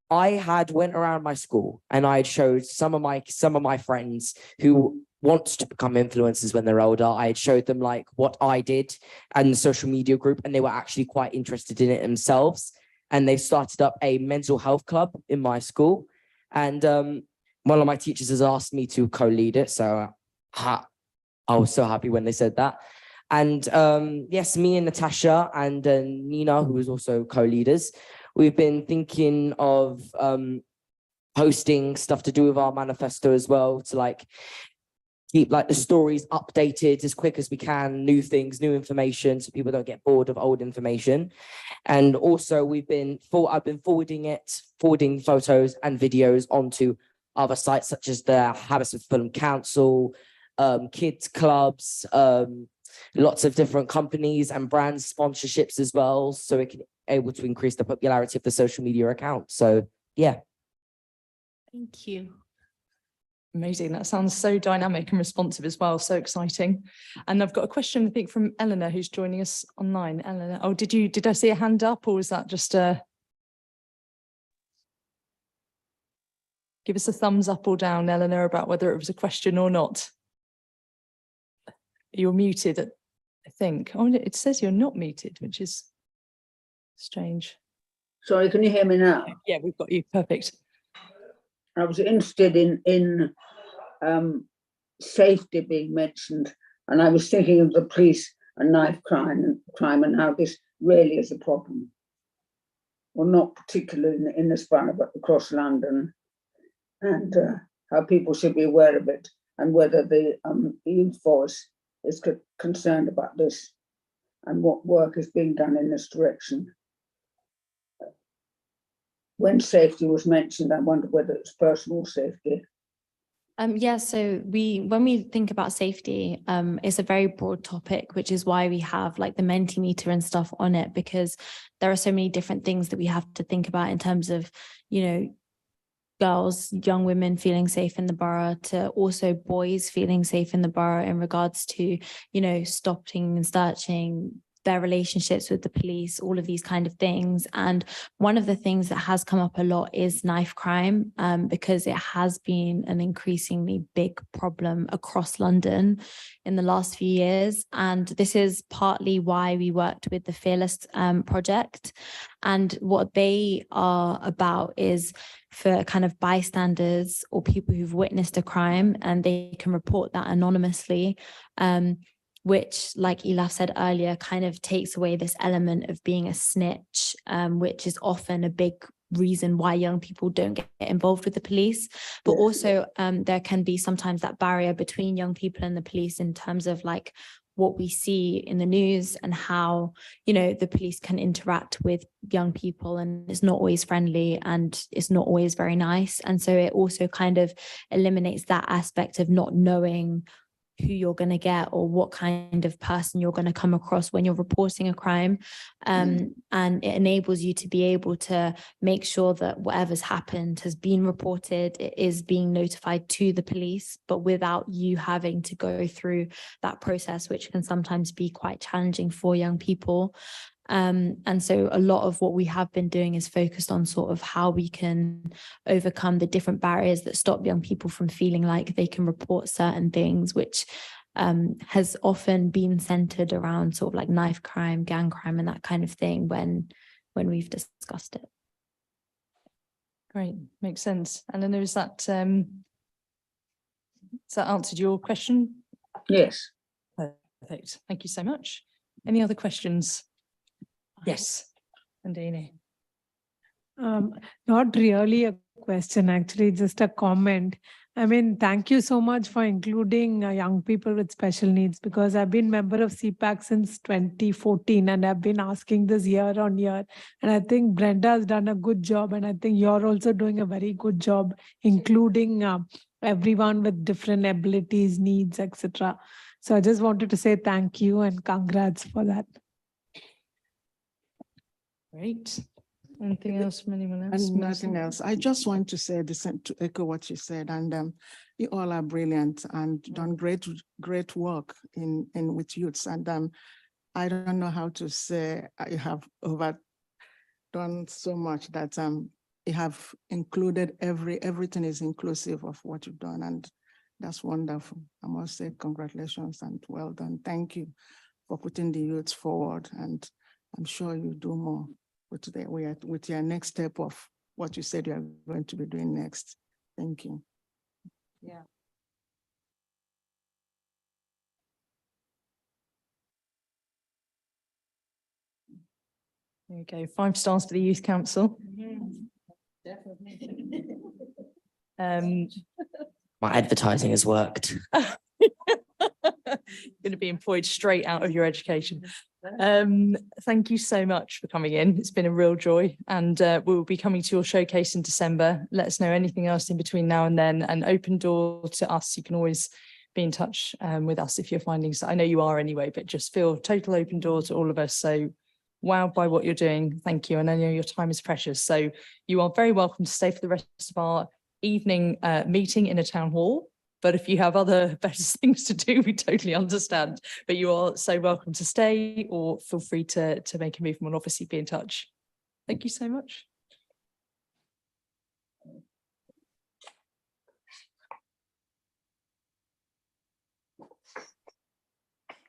I went around my school and I had showed some of my friends who want to become influencers when they're older. I had showed them like what I did and the social media group, and they were actually quite interested in it themselves. And they started up a mental health club in my school. And one of my teachers has asked me to co-lead it. So I was so happy when they said that. And yes, me and Natasha and Nina, who is also co-leaders, we've been thinking of posting stuff to do with our manifesto as well, to like keep like the stories updated as quick as we can, new things, new information, so people don't get bored of old information. And also I've been forwarding photos and videos onto other sites such as the Hammersmith Fulham Council, kids clubs, lots of different companies and brands sponsorships as well, so it can able to increase the popularity of the social media account. So yeah. Thank you. Amazing. That sounds so dynamic and responsive as well. So exciting. And I've got a question, I think, from Eleanor, who's joining us online. Eleanor, oh, did I see a hand up, or was that just a... Give us a thumbs up or down, Eleanor, about whether it was a question or not. You're muted, I think. Oh, it says you're not muted, which is strange. Sorry, can you hear me now? Yeah, we've got you. Perfect. I was interested in safety being mentioned, and I was thinking of the police and knife crime and how this really is a problem. Well, not particularly in this borough, but across London, and how people should be aware of it, and whether the youth voice is concerned about this, and what work is being done in this direction. When safety was mentioned, I wondered whether it's personal safety. Yeah, so when we think about safety, it's a very broad topic, which is why we have like the Mentimeter and stuff on it, because there are so many different things that we have to think about in terms of, you know, girls, young women feeling safe in the borough, to also boys feeling safe in the borough in regards to, you know, stopping and searching, their relationships with the police, all of these kind of things. And one of the things that has come up a lot is knife crime, because it has been an increasingly big problem across London in the last few years. And this is partly why we worked with the Fearless project. And what they are about is for kind of bystanders or people who've witnessed a crime, and they can report that anonymously, which, like Elaf said earlier, kind of takes away this element of being a snitch, which is often a big reason why young people don't get involved with the police. But also there can be sometimes that barrier between young people and the police in terms of like what we see in the news and how, you know, the police can interact with young people, and it's not always friendly and it's not always very nice. And so it also kind of eliminates that aspect of not knowing who you're going to get or what kind of person you're going to come across when you're reporting a crime. And it enables you to be able to make sure that whatever's happened has been reported, it is being notified to the police, but without you having to go through that process, which can sometimes be quite challenging for young people. And so a lot of what we have been doing is focused on sort of how we can overcome the different barriers that stop young people from feeling like they can report certain things, which has often been centered around sort of like knife crime, gang crime, and that kind of thing when we've discussed it. Great, makes sense. Eleanor, has that answered your question? Yes. Perfect. Thank you so much. Any other questions? Yes, Andini. Not really a question, actually, just a comment. I mean, thank you so much for including young people with special needs, because I've been member of PAC since 2014 and I've been asking this year on year. And I think Brenda has done a good job, and I think you're also doing a very good job, including everyone with different abilities, needs, etc. So I just wanted to say thank you and congrats for that. Great. Anything else from anyone else? And nothing else. I just want to say the same, to echo what you said, and you all are brilliant and done great work in with youths. And I don't know how to say, you have done so much that you have included everything is inclusive of what you've done, and That's wonderful. I must say congratulations and well done. Thank you for putting the youth forward, and I'm sure you do more with your next step of what you said you are going to be doing next. Thank you. Yeah. There you go. 5 stars for the Youth Council. Definitely. My advertising has worked. Going to be employed straight out of your education. Thank you so much for coming in. It's been a real joy, and we'll be coming to your showcase in December. Let us know anything else in between now and then. An open door to us. You can always be in touch with us if you're finding so. I know you are anyway, but just feel total open door to all of us. So wowed by what you're doing. Thank you. And I know your time is precious. So you are very welcome to stay for the rest of our evening meeting in a town hall. But if you have other better things to do, we totally understand. But you are so welcome to stay, or feel free to make a move, and we'll obviously be in touch. Thank you so much.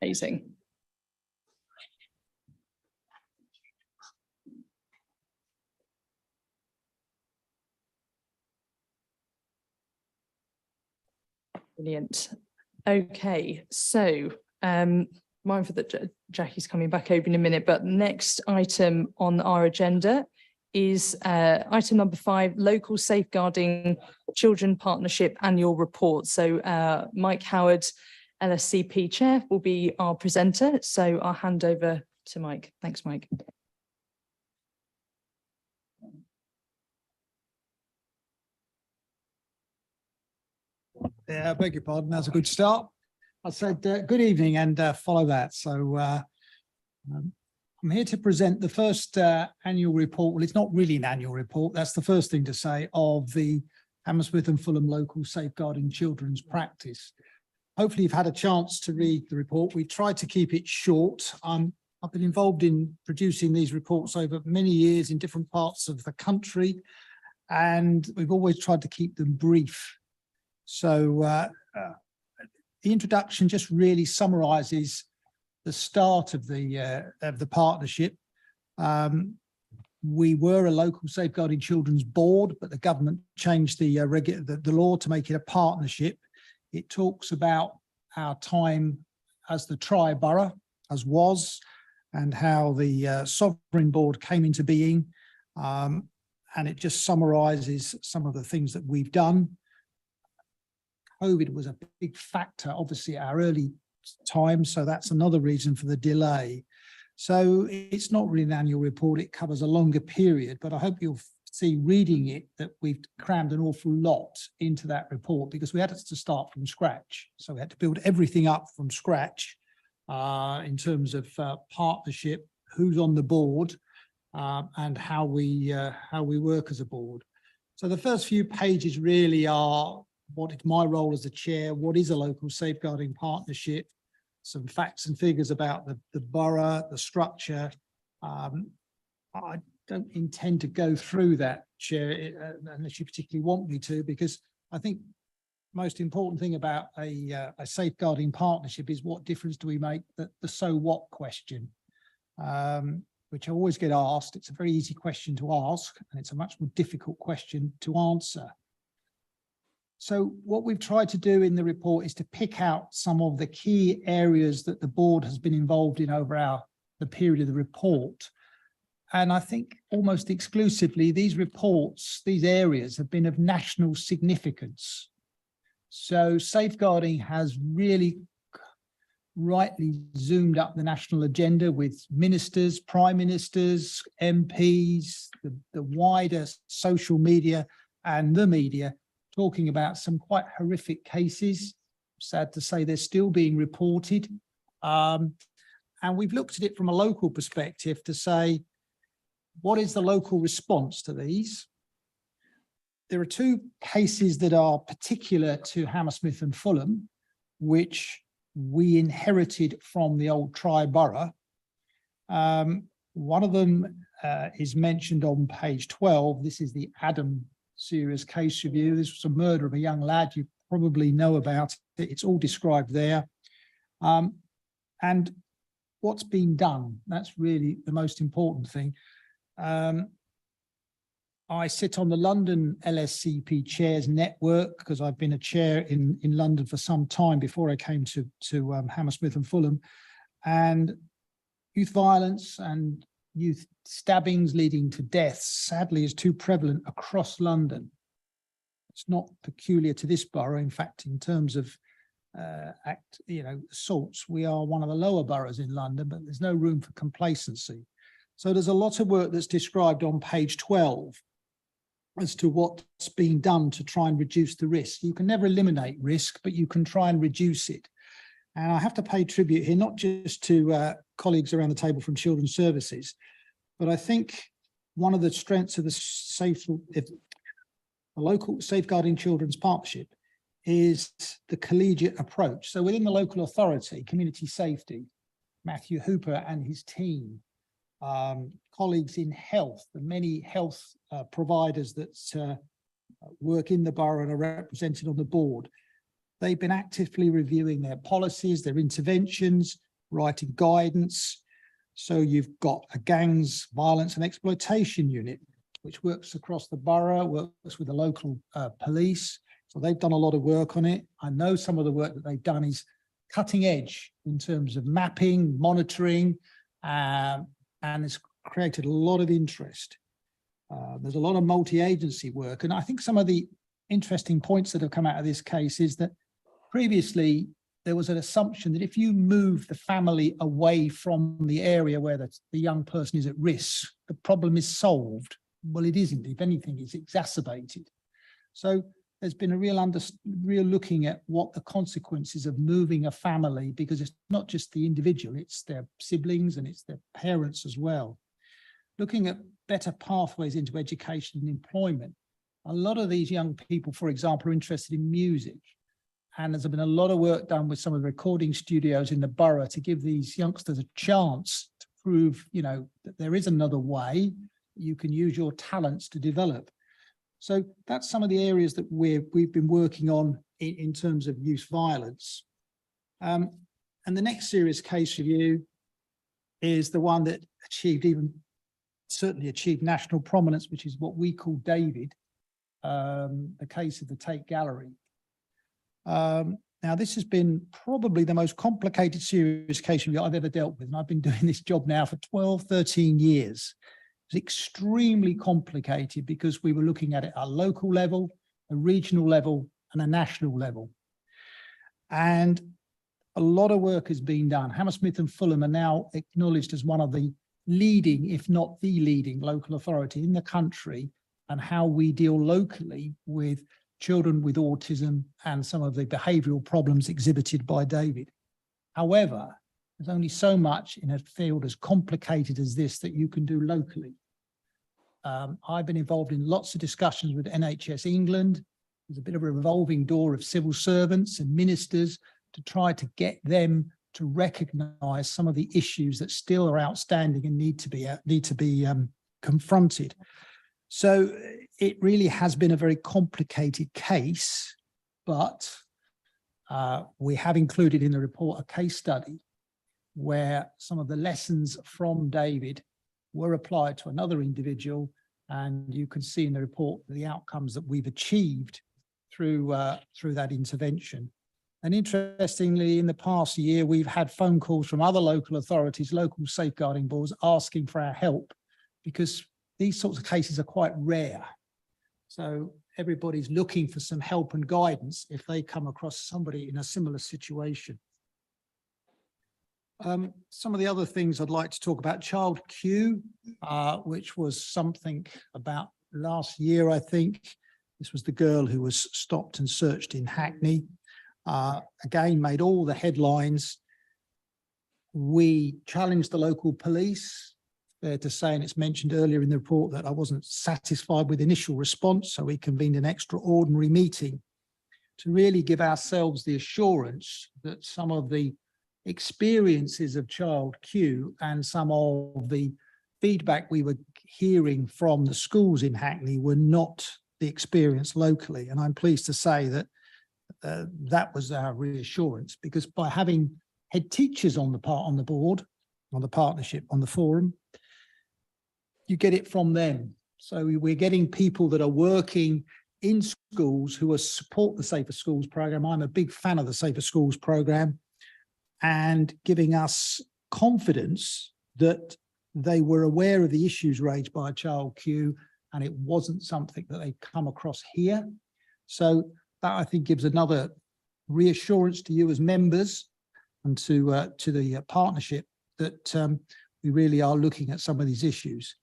Amazing. Brilliant. Okay, so mindful that Jackie's coming back over in a minute, but next item on our agenda is item number 5, Local Safeguarding Children Partnership Annual Report. So Mike Howard, LSCP Chair, will be our presenter. So I'll hand over to Mike. Thanks, Mike. Yeah, I beg your pardon. That's a good start. I said good evening and follow that. So I'm here to present the first annual report. Well, it's not really an annual report. That's the first thing to say of the Hammersmith and Fulham Local Safeguarding Children's Practice. Hopefully you've had a chance to read the report. We've tried to keep it short. I've been involved in producing these reports over many years in different parts of the country, and we've always tried to keep them brief. So the introduction just really summarises the start of the partnership. We were a local safeguarding children's board, but the government changed the law to make it a partnership. It talks about our time as the tri-borough, as was, and how the sovereign board came into being. And it just summarises some of the things that we've done. COVID was a big factor, obviously, at our early time, so that's another reason for the delay. So it's not really an annual report, it covers a longer period, but I hope you'll see reading it that we've crammed an awful lot into that report, because we had to start from scratch. So we had to build everything up from scratch in terms of partnership, who's on the board, and how we work as a board. So the first few pages really are what is my role as the chair, what is a local safeguarding partnership, some facts and figures about the borough, the structure. I don't intend to go through that, Chair, unless you particularly want me to, because I think most important thing about a safeguarding partnership is what difference do we make, the so what question, which I always get asked. It's a very easy question to ask, and it's a much more difficult question to answer. So what we've tried to do in the report is to pick out some of the key areas that the board has been involved in over the period of the report. And I think almost exclusively these reports, these areas have been of national significance. So safeguarding has really rightly zoomed up the national agenda with ministers, prime ministers, MPs, the wider social media and the media talking about some quite horrific cases. Sad to say they're still being reported. And we've looked at it from a local perspective to say, what is the local response to these? There are 2 cases that are particular to Hammersmith and Fulham, which we inherited from the old tri-borough. One of them is mentioned on page 12. This is the Adam serious case review. This was a murder of a young lad. You probably know about it. It's all described there. And what's been done, that's really the most important thing. I sit on the London LSCP Chairs Network because I've been a chair in London for some time before I came to Hammersmith and Fulham. And youth violence and youth stabbings leading to deaths, sadly, is too prevalent across London. It's not peculiar to this borough. In fact, in terms of assaults, we are one of the lower boroughs in London, but there's no room for complacency. So there's a lot of work that's described on page 12 as to what's being done to try and reduce the risk. You can never eliminate risk, but you can try and reduce it. And I have to pay tribute here, not just to colleagues around the table from Children's Services, but I think one of the strengths of the local Safeguarding Children's Partnership is the collegiate approach. So within the local authority, community safety, Matthew Hooper and his team, colleagues in health, the many health providers that work in the borough and are represented on the board, they've been actively reviewing their policies, their interventions, writing guidance. So you've got a gangs, violence and exploitation unit, which works across the borough, works with the local police. So they've done a lot of work on it. I know some of the work that they've done is cutting edge in terms of mapping, monitoring, and it's created a lot of interest. There's a lot of multi-agency work. And I think some of the interesting points that have come out of this case is that previously there was an assumption that if you move the family away from the area where the young person is at risk, the problem is solved. Well, it isn't. If anything, it's exacerbated. So there's been a real looking at what the consequences of moving a family, because it's not just the individual, it's their siblings and it's their parents as well. Looking at better pathways into education and employment. A lot of these young people, for example, are interested in music. And there's been a lot of work done with some of the recording studios in the borough to give these youngsters a chance to prove, that there is another way you can use your talents to develop. So that's some of the areas that we've been working on in terms of youth violence. And the next serious case review is the one that certainly achieved national prominence, which is what we call David, the case of the Tate Gallery. Now, this has been probably the most complicated serious case review I've ever dealt with, and I've been doing this job now for 12, 13 years. It's extremely complicated because we were looking at it at a local level, a regional level, and a national level. And a lot of work has been done. Hammersmith and Fulham are now acknowledged as one of the leading, if not the leading, local authority in the country, and how we deal locally with children with autism and some of the behavioural problems exhibited by David. However, there's only so much in a field as complicated as this that you can do locally. I've been involved in lots of discussions with NHS England. There's a bit of a revolving door of civil servants and ministers to try to get them to recognise some of the issues that still are outstanding and need to be confronted. So it really has been a very complicated case, but we have included in the report a case study where some of the lessons from David were applied to another individual, and you can see in the report the outcomes that we've achieved through that intervention. And interestingly, in the past year, we've had phone calls from other local authorities, local safeguarding boards, asking for our help, because these sorts of cases are quite rare. So everybody's looking for some help and guidance if they come across somebody in a similar situation. Some of the other things I'd like to talk about, Child Q, which was something about last year, I think. This was the girl who was stopped and searched in Hackney. Again, made all the headlines. We challenged the local police. Fair to say, and it's mentioned earlier in the report, that I wasn't satisfied with initial response, so we convened an extraordinary meeting to really give ourselves the assurance that some of the experiences of Child Q and some of the feedback we were hearing from the schools in Hackney were not the experience locally. And I'm pleased to say that that was our reassurance, because by having head teachers on the board, on the partnership, on the forum, you get it from them. So we're getting people that are working in schools who are support the Safer Schools program. I'm a big fan of the Safer Schools program, and giving us confidence that they were aware of the issues raised by Child Q, and it wasn't something that they'd come across here. So that, I think, gives another reassurance to you as members and to the partnership that we really are looking at some of these issues.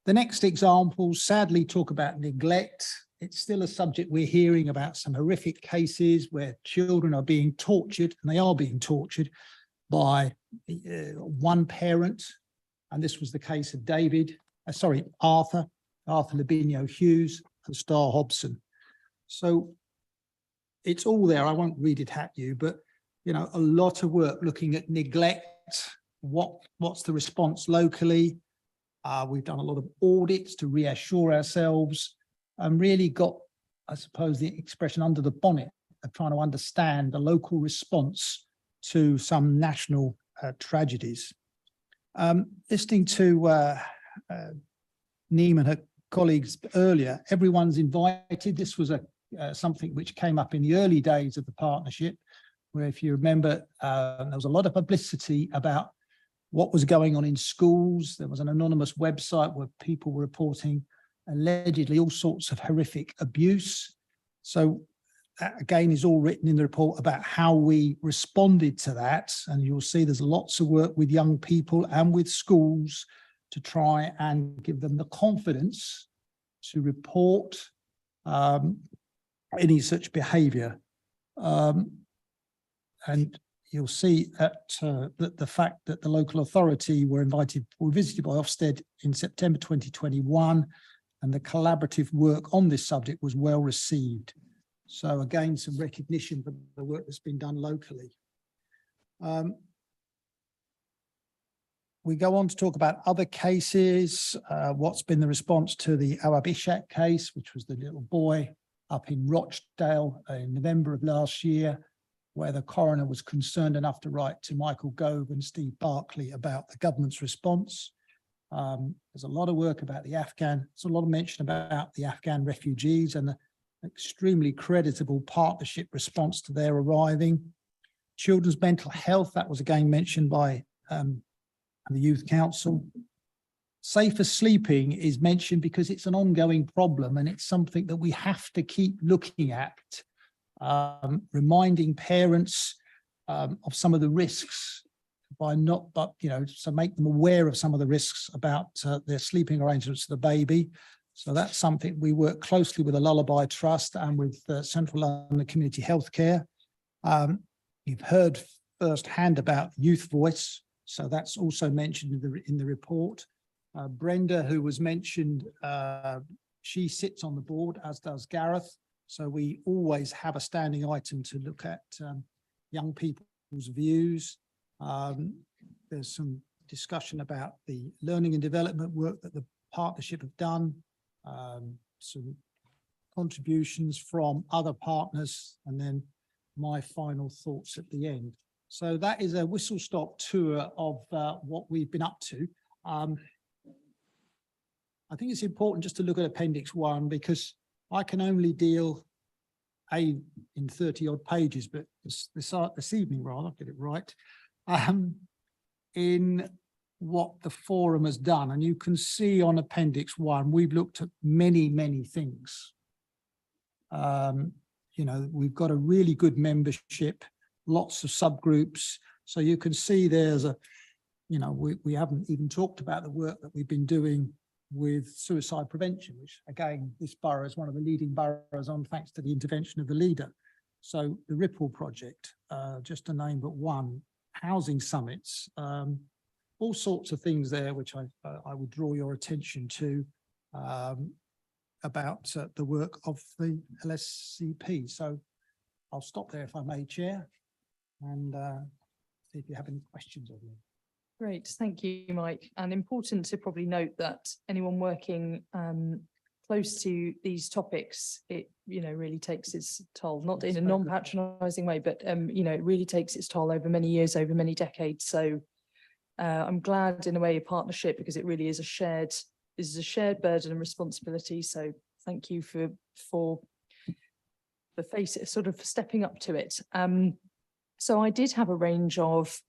The next examples sadly talk about neglect. It's still a subject we're hearing about, some horrific cases where children are being tortured, and they are being tortured by one parent. And this was the case of Arthur Labinio Hughes and Star Hobson. So it's all there. I won't read it at you, but you know, a lot of work looking at neglect. What's the response locally? We've done a lot of audits to reassure ourselves, and really got, I suppose, the expression under the bonnet of trying to understand the local response to some national tragedies. Listening to Neem and her colleagues earlier, everyone's invited. This was something which came up in the early days of the partnership, where, if you remember, there was a lot of publicity about what was going on in schools. There was an anonymous website where people were reporting allegedly all sorts of horrific abuse. So that, again, is all written in the report about how we responded to that. And you'll see there's lots of work with young people and with schools to try and give them the confidence to report any such behaviour. And you'll see that the fact that the local authority were visited by Ofsted in September 2021, and the collaborative work on this subject was well received. So again, some recognition for the work that's been done locally. We go on to talk about other cases. What's been the response to the Awab Ishak case, which was the little boy up in Rochdale in November of last year, where the coroner was concerned enough to write to Michael Gove and Steve Barclay about the government's response. There's a lot of work about there's a lot of mention about the Afghan refugees and the extremely creditable partnership response to their arriving. Children's mental health, that was again mentioned by the Youth Council. Safer sleeping is mentioned because it's an ongoing problem, and it's something that we have to keep looking at. Reminding parents of some of the risks so make them aware of some of the risks about their sleeping arrangements for the baby. So that's something we work closely with the Lullaby Trust and with Central London Community Healthcare. You've heard firsthand about Youth Voice, so that's also mentioned in the report. Brenda, who was mentioned, she sits on the board, as does Gareth. So we always have a standing item to look at young people's views. There's some discussion about the learning and development work that the partnership have done, some contributions from other partners, and then my final thoughts at the end. So that is a whistle-stop tour of what we've been up to. I think it's important just to look at Appendix 1, because I can only deal in 30 odd pages, but this evening, rather, get it right, in what the forum has done. And you can see on Appendix 1, we've looked at many, many things. We've got a really good membership, lots of subgroups. So you can see there's we haven't even talked about the work that we've been doing with suicide prevention, which again, this borough is one of the leading boroughs on, thanks to the intervention of the leader. So the Ripple project, just to name but one, housing summits, all sorts of things there, which I would draw your attention to about the work of the LSCP. So I'll stop there if I may, Chair, and see if you have any questions of me. Great, thank you, Mike. And important to probably note that anyone working close to these topics, it, really takes its toll, not in a non-patronising way, but, it really takes its toll over many years, over many decades. So I'm glad in a way a partnership, because it really is a shared burden and responsibility. So thank you for sort of stepping up to it. So I did have a range of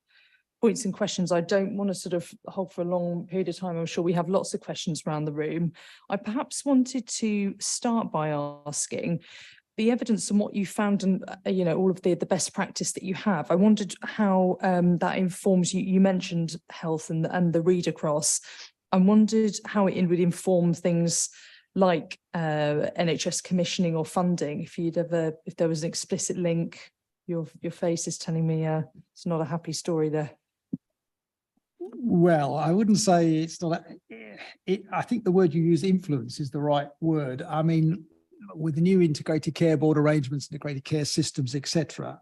points and questions. I don't want to sort of hold for a long period of time. I'm sure we have lots of questions around the room. I perhaps wanted to start by asking the evidence and what you found, and all of the best practice that you have. I wondered how that informs you. You mentioned health and the read across. I wondered how it would inform things like NHS commissioning or funding. If there was an explicit link. Your face is telling me it's not a happy story there. Well, I wouldn't say it's not. I think the word you use, influence, is the right word. I mean, with the new integrated care board arrangements, integrated care systems, etc.,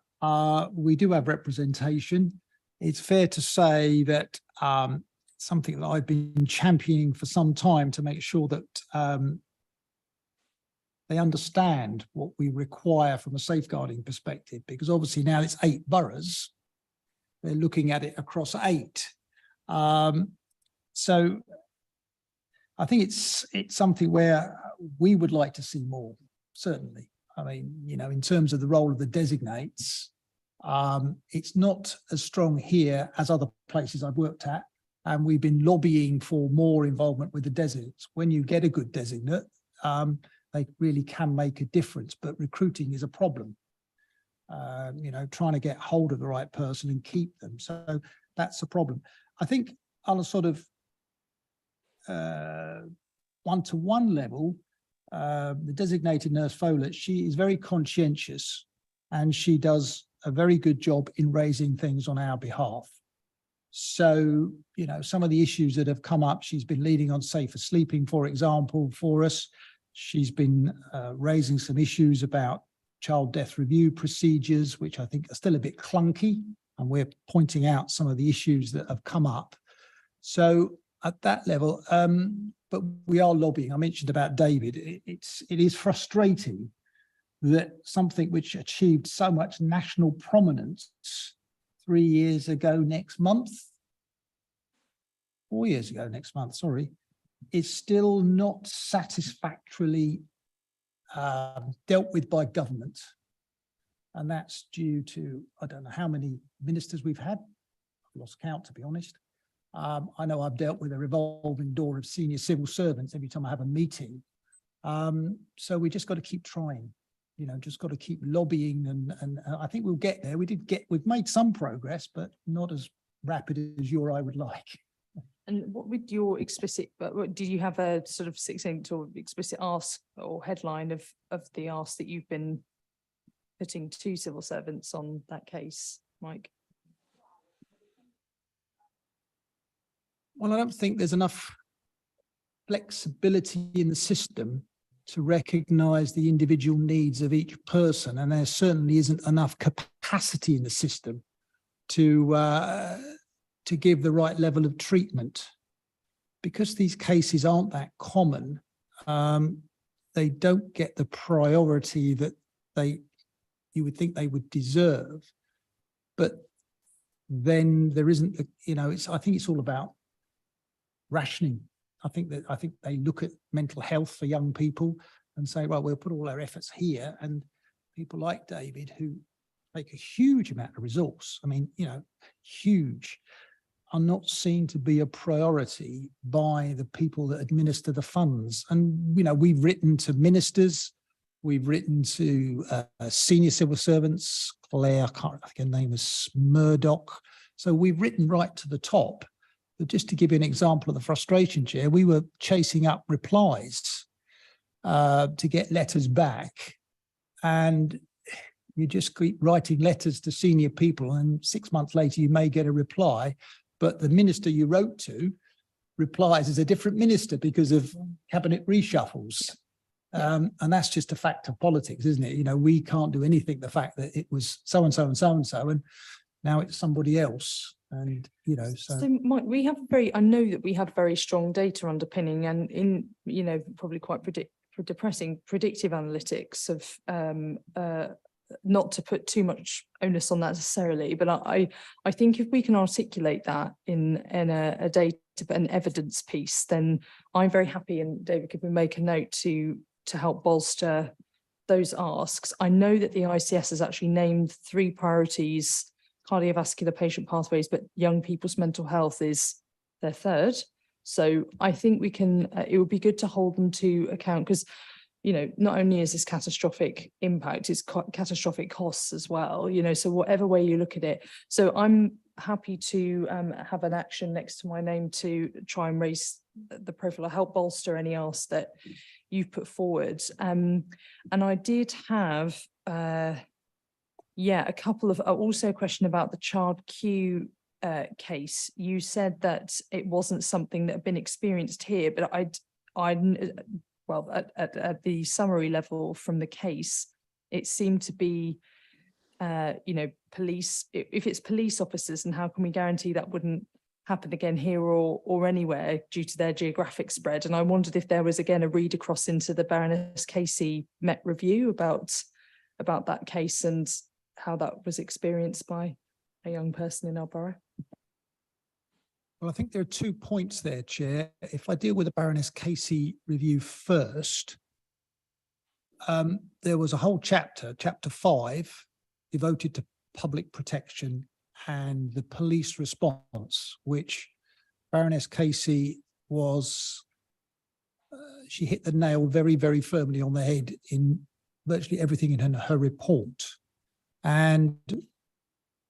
we do have representation. It's fair to say that something that I've been championing for some time to make sure that they understand what we require from a safeguarding perspective, because obviously now it's 8 boroughs. They're looking at it across 8. So I think it's something where we would like to see more, certainly. I mean, in terms of the role of the designates, it's not as strong here as other places I've worked at. And we've been lobbying for more involvement with the designates. When you get a good designate, they really can make a difference, but recruiting is a problem. Trying to get hold of the right person and keep them. So that's a problem. I think on a sort of one-to-one level, the designated nurse Follett, she is very conscientious and she does a very good job in raising things on our behalf. So, some of the issues that have come up, she's been leading on safer sleeping, for example, for us. She's been raising some issues about child death review procedures, which I think are still a bit clunky, and we're pointing out some of the issues that have come up. So at that level, but we are lobbying. I mentioned about David. It is frustrating that something which achieved so much national prominence 3 years ago next month, 4 years ago next month, sorry, is still not satisfactorily dealt with by government. And that's due to, I don't know how many ministers we've had. I've lost count, to be honest. I know I've dealt with a revolving door of senior civil servants every time I have a meeting. So we just got to keep trying, just got to keep lobbying, and I think we'll get there. We've made some progress, but not as rapid as you or I would like. And what would your explicit, but do you have a sort of succinct or explicit ask or headline of the ask that you've been putting to civil servants on that case, Mike? Well, I don't think there's enough flexibility in the system to recognise the individual needs of each person, and there certainly isn't enough capacity in the system to give the right level of treatment. Because these cases aren't that common, they don't get the priority that you would think they would deserve. But then there isn't, I think it's all about rationing. I think they look at mental health for young people and say, well, we'll put all our efforts here. And people like David, who take a huge amount of resource, huge, are not seen to be a priority by the people that administer the funds. And, we've written to ministers, we've written to senior civil servants, Claire, I think her name is Murdoch. So we've written right to the top. But just to give you an example of the frustration, Chair, we were chasing up replies to get letters back. And you just keep writing letters to senior people, and 6 months later you may get a reply, but the minister you wrote to replies as a different minister because of cabinet reshuffles. And that's just a fact of politics, isn't it? We can't do anything. The fact that it was so-and-so and so-and-so, and now it's somebody else. And, so Mike, I know that we have very strong data underpinning, and in, probably quite depressing predictive analytics of not to put too much onus on that necessarily, but I think if we can articulate that in a data and evidence piece, then I'm very happy. And David, could we make a note to help bolster those asks? I know that the ICS has actually named 3 priorities: cardiovascular patient pathways, but young people's mental health is their 3rd. So I think we can, it would be good to hold them to account, because, you know, not only is this catastrophic impact, it's catastrophic costs as well, you know, so whatever way you look at it. So I'm happy to have an action next to my name to try and raise the profile, or help bolster any asks that you've put forward. And I did have, a couple of, also a question about the child queue case. You said that it wasn't something that had been experienced here, but well, at the summary level from the case, it seemed to be, you know, police, if it's police officers, and how can we guarantee that wouldn't happen again here or anywhere due to their geographic spread? And I wondered if there was, again, a read across into the Baroness Casey Met review about that case and how that was experienced by a young person in our borough. Well, I think there are 2 points there, Chair. If I deal with the Baroness Casey review first, there was a whole chapter 5, devoted to public protection and the police response, which Baroness Casey was, she hit the nail very, very firmly on the head in virtually everything in her report. And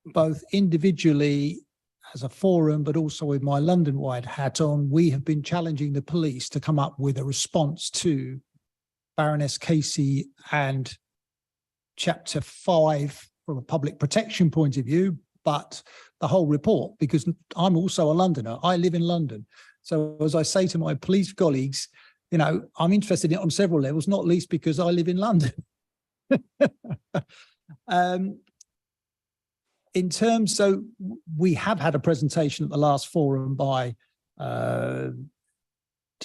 both individually as a forum, but also with my London-wide hat on, we have been challenging the police to come up with a response to Baroness Casey and chapter 5 from a public protection point of view, but the whole report, because I'm also a Londoner. I live in London. So as I say to my police colleagues, you know, I'm interested in it on several levels, not least because I live in London. In terms, so we have had a presentation at the last forum by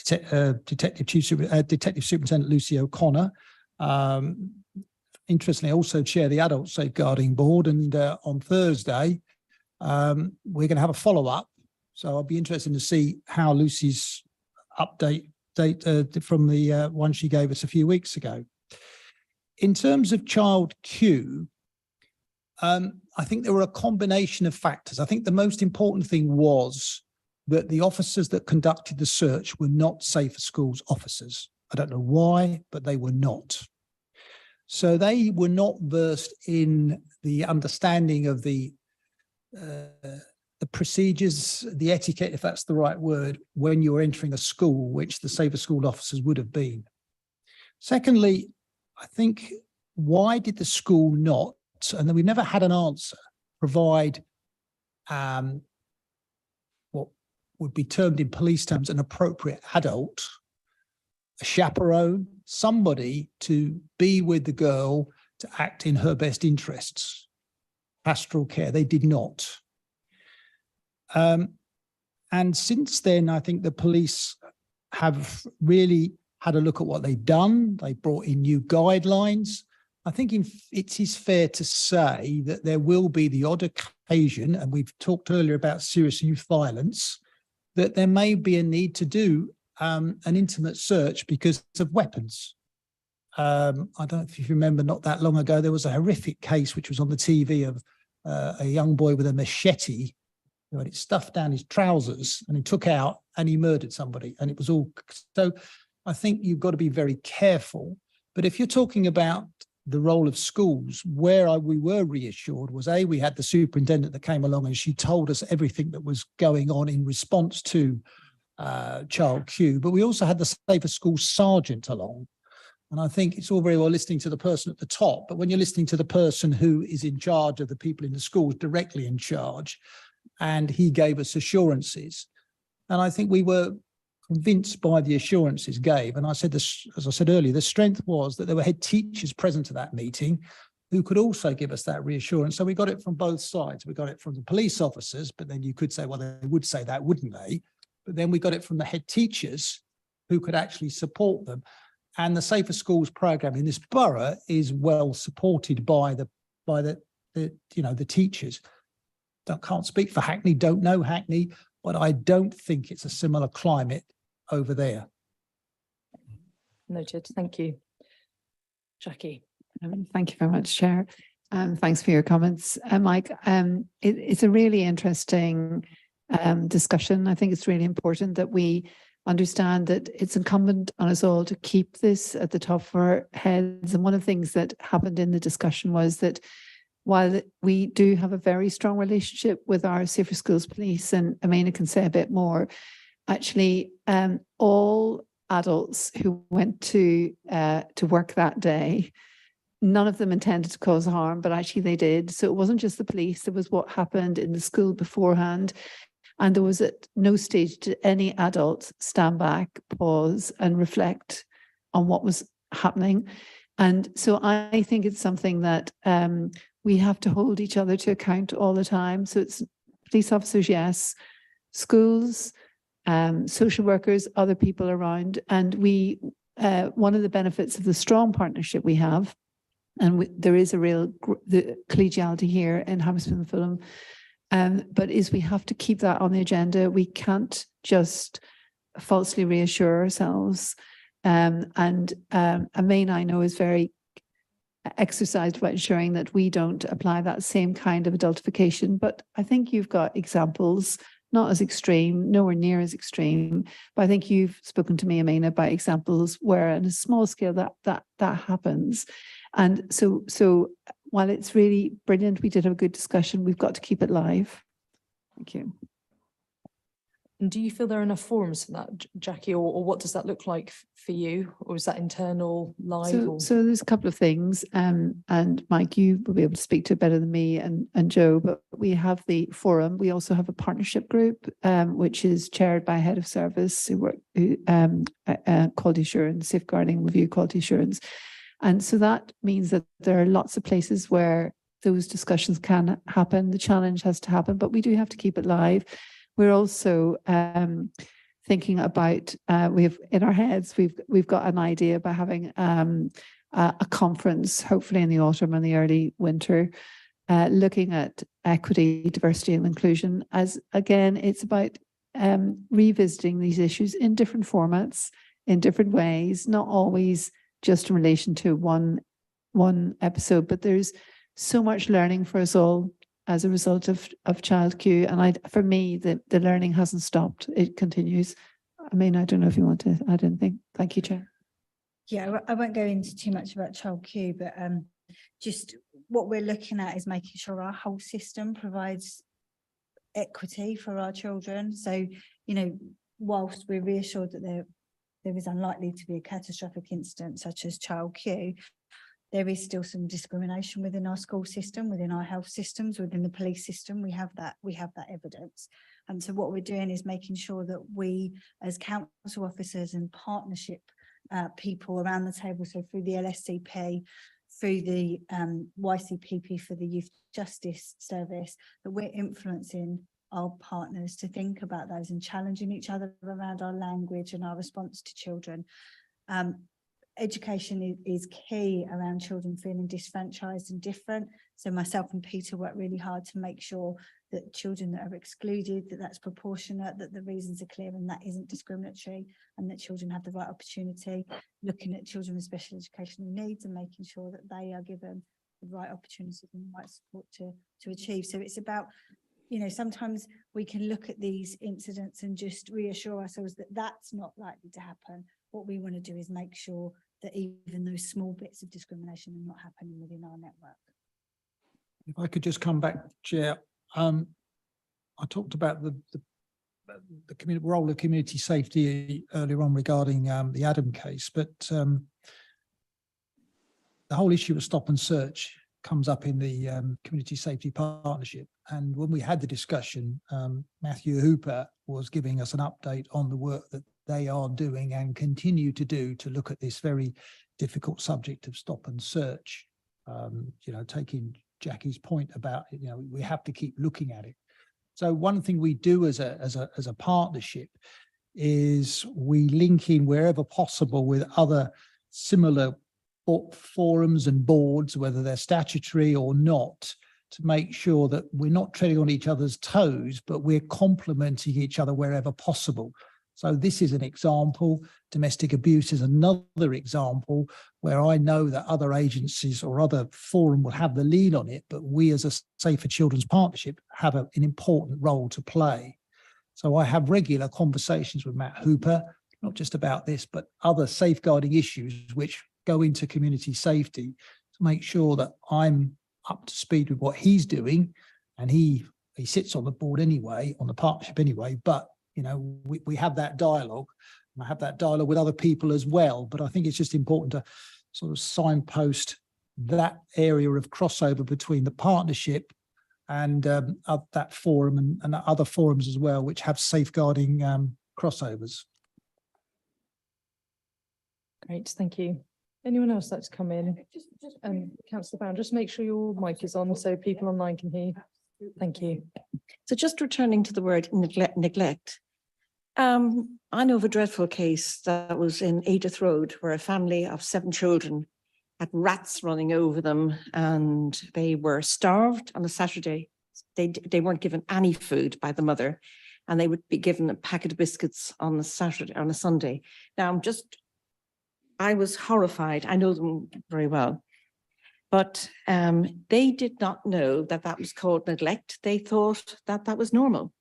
Detective Superintendent Lucy O'Connor. Interestingly, I also chair the Adult Safeguarding Board, and on Thursday, we're going to have a follow-up. So I'll be interested to see how Lucy's update from the one she gave us a few weeks ago. In terms of child queue, I think there were a combination of factors. I think the most important thing was that the officers that conducted the search were not Safer Schools officers. I don't know why, but they were not. So they were not versed in the understanding of the procedures, the etiquette, if that's the right word, when you're entering a school, which the Safer School officers would have been. Secondly, I think, why did the school not, and then we've never had an answer, provide what would be termed in police terms an appropriate adult, a chaperone, somebody to be with the girl to act in her best interests, pastoral care? They did not. And since then, I think the police have really had a look at what they've done. They brought in new guidelines. I think it is fair to say that there will be the odd occasion, and we've talked earlier about serious youth violence, that there may be a need to do an intimate search because of weapons. I don't know if you remember, not that long ago, there was a horrific case which was on the TV of a young boy with a machete who had it stuffed down his trousers, and he took out and he murdered somebody, and it was all. So I think you've got to be very careful. But if you're talking about the role of schools, where we were reassured was, A, we had the superintendent that came along and she told us everything that was going on in response to child queue, but we also had the Safer School sergeant along. And I think it's all very well listening to the person at the top, but when you're listening to the person who is in charge of the people in the schools, directly in charge, and he gave us assurances. And I think we were convinced by the assurances gave. And I said this, as I said earlier, the strength was that there were head teachers present at that meeting who could also give us that reassurance. So we got it from both sides. We got it from the police officers, but then you could say, well, they would say that, wouldn't they? But then we got it from the head teachers who could actually support them. And the Safer Schools programme in this borough is well supported by the teachers. Can't speak for Hackney, don't know Hackney, but I don't think it's a similar climate over there. Noted. Thank you. Jackie. Thank you very much, Chair. Thanks for your comments. Mike, it's a really interesting discussion. I think it's really important that we understand that it's incumbent on us all to keep this at the top of our heads. And one of the things that happened in the discussion was that while we do have a very strong relationship with our Safer Schools police, and Amina can say a bit more, actually all adults who went to work that day, none of them intended to cause harm, but actually they did. So it wasn't just the police, it was what happened in the school beforehand. And there was at no stage did any adult stand back, pause and reflect on what was happening. And so I think it's something that we have to hold each other to account all the time. So it's police officers, yes, schools, social workers, other people around. And we, one of the benefits of the strong partnership we have, and there is a real collegiality here in Hammersmith and Fulham, but is we have to keep that on the agenda. We can't just falsely reassure ourselves. And Amina, I know, is very exercised about ensuring that we don't apply that same kind of adultification. But I think you've got examples, not as extreme, nowhere near as extreme, but I think you've spoken to me, Amina, about examples where on a small scale that happens. And so while it's really brilliant, we did have a good discussion, we've got to keep it live. Thank you. And do you feel there are enough forums for that, Jackie, or what does that look like for you? Or is that internal, live? So there's a couple of things, and Mike, you will be able to speak to it better than me and Joe, but we have the forum. We also have a partnership group, which is chaired by a head of service who work quality assurance, safeguarding, review quality assurance. And so that means that there are lots of places where those discussions can happen. The challenge has to happen, but we do have to keep it live. We're also thinking about, we have in our heads, we've got an idea about having a conference, hopefully in the autumn and the early winter, looking at equity, diversity and inclusion. As again, it's about revisiting these issues in different formats, in different ways, not always just in relation to one episode, but there's so much learning for us all as a result of Child Q. And for me, the learning hasn't stopped. It continues. I mean, I don't know if you want to add anything. Thank you, Chair. Yeah, I won't go into too much about Child Q, but just what we're looking at is making sure our whole system provides equity for our children. So, you know, whilst we're reassured that there is unlikely to be a catastrophic incident such as Child Q, there is still some discrimination within our school system, within our health systems, within the police system. We have that evidence. And so what we're doing is making sure that we, as council officers and partnership people around the table, so through the LSCP, through the YCPP for the Youth Justice Service, that we're influencing our partners to think about those and challenging each other around our language and our response to children. Education is key around children feeling disfranchised and different. So myself and Peter work really hard to make sure that children that are excluded, that's proportionate, that the reasons are clear and that isn't discriminatory, and that children have the right opportunity, looking at children with special educational needs and making sure that they are given the right opportunities and the right support to achieve. So it's about, you know, sometimes we can look at these incidents and just reassure ourselves that that's not likely to happen. What we want to do is make sure that even those small bits of discrimination are not happening within our network. If I could just come back, Chair, I talked about the role of community safety earlier on regarding the Adam case, but the whole issue of stop and search comes up in the community safety partnership. And when we had the discussion, Matthew Hooper was giving us an update on the work that they are doing and continue to do to look at this very difficult subject of stop and search. You know, taking Jackie's point about, you know, we have to keep looking at it. So one thing we do as a partnership is we link in wherever possible with other similar forums and boards, whether they're statutory or not, to make sure that we're not treading on each other's toes, but we're complementing each other wherever possible. So this is an example. Domestic abuse is another example where I know that other agencies or other forum will have the lead on it, but we as a Safer Children's Partnership have an important role to play. So I have regular conversations with Matt Hooper, not just about this, but other safeguarding issues which go into community safety, to make sure that I'm up to speed with what he's doing. And he sits on the board anyway, on the partnership anyway, but you know, we have that dialogue, and I have that dialogue with other people as well. But I think it's just important to sort of signpost that area of crossover between the partnership and that forum and other forums as well, which have safeguarding crossovers. Great, thank you. Anyone else like to come in? Councillor Brown, just make sure your mic is on so people online can hear you. Thank you. So just returning to the word neglect. I know of a dreadful case that was in Edith Road, where a family of 7 children had rats running over them, and they were starved on a Saturday. They weren't given any food by the mother, and they would be given a packet of biscuits on a Sunday. Now I was horrified. I know them very well. But they did not know that that was called neglect. They thought that that was normal.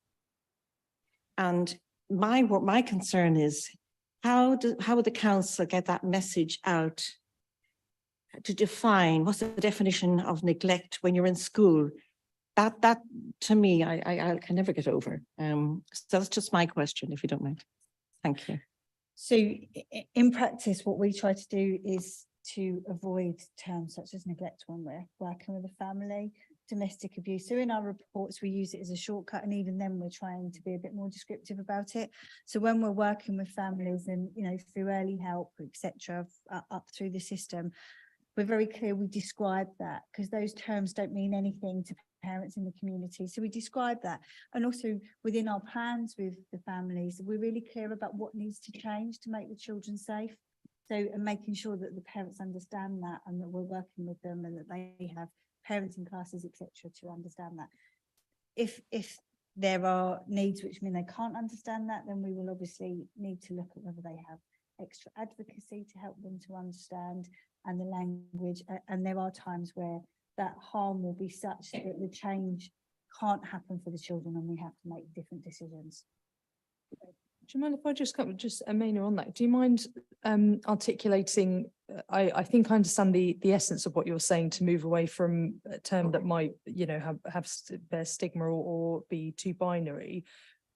And my concern is, how would the council get that message out to define what's the definition of neglect when you're in school? That to me, I can never get over. So that's just my question, if you don't mind. Thank you. So in practice, what we try to do is to avoid terms such as neglect when we're working with a family, domestic abuse. So in our reports, we use it as a shortcut, and even then we're trying to be a bit more descriptive about it. So when we're working with families and, you know, through early help, etc., up through the system, we're very clear we describe that, because those terms don't mean anything to parents in the community. So we describe that. And also within our plans with the families, we're really clear about what needs to change to make the children safe. So, and making sure that the parents understand that, and that we're working with them, and that they have parenting classes, etc., to understand that. If there are needs which mean they can't understand that, then we will obviously need to look at whether they have extra advocacy to help them to understand, and the language. And there are times where that harm will be such that the change can't happen for the children, and we have to make different decisions. Do you mind if I just come, Amina, on that? Do you mind articulating? I think I understand the essence of what you're saying, to move away from a term that might, you know, bear stigma or be too binary.